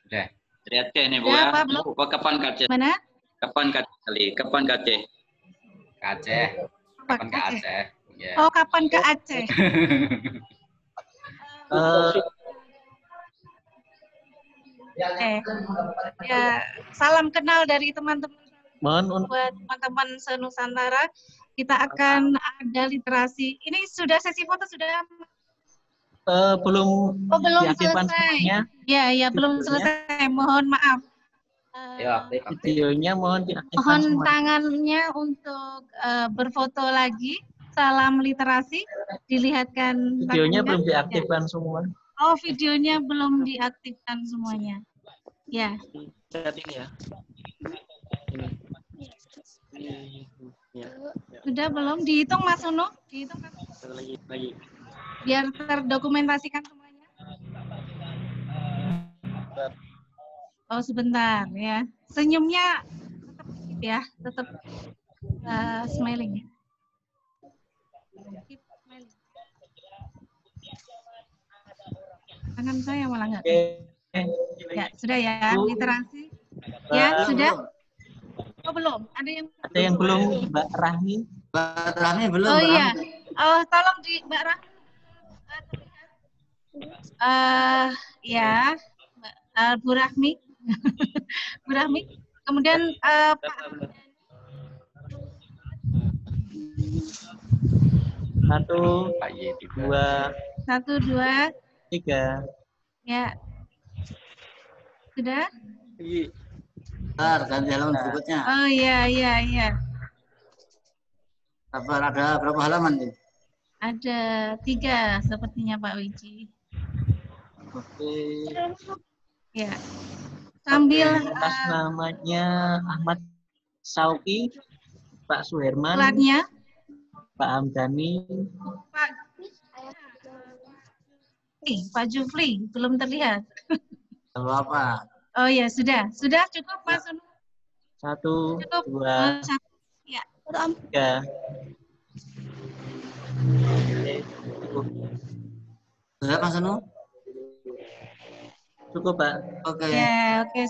Udah. Dari Aceh nih Bu Udah, ya. apa, belum? Bu, kapan ke Aceh? Mana? Kapan ke Aceh kali? Kapan ke Aceh? Ke Aceh. Kapan ke Aceh? Aceh? Ya. Oh, kapan ke Aceh? Ya, salam kenal dari teman-teman. Buat teman-teman se-Nusantara, kita akan ada literasi. Ini sudah sesi foto sudah? Belum. Oh, belum diaktifkan selesai. semuanya. Ya, belum selesai. Mohon maaf. Ya, videonya mohon diaktifkan Mohon semuanya. tangannya untuk berfoto lagi. Salam literasi. Dilihatkan. Videonya belum tangannya. diaktifkan semua. Oh, videonya belum diaktifkan semuanya. Ya. Ini ya. Sudah belum? Dihitung Mas Unu? Dihitung Mas? Lagi. Biar terdokumentasikan semuanya. Oh, sebentar ya. Senyumnya tetap ya, tetap smiling. Keep smiling. Tangan saya malah nggak. Ya, sudah ya, literasi. Ya, sudah. Oh, belum. Ada yang belum, Mbak Rahmi. Mbak Rahmi belum. Oh Mbak iya. Rahmi. Oh, tolong di Mbak Rahmi. Ya, Bu Rahmi. Bu Rahmi. Kemudian Pak. 1, 2, 1, 2, 3. Ya. Sudah? Bentar, ganti halaman berikutnya. Oh iya. Ada berapa halaman nih? Ada 3 sepertinya Pak Wiji. Oke. Ya. Sambil atas namanya Ahmad Sauki, Pak Suherman, pelatnya Pak Hamdani, Pak Jufli belum terlihat. Lalu apa? Oh ya, sudah cukup Mas Unu. 1, Cukup. 2, Ya. 3. Sudah Mas Anu? Cukup Pak. Oke. Ya, oke.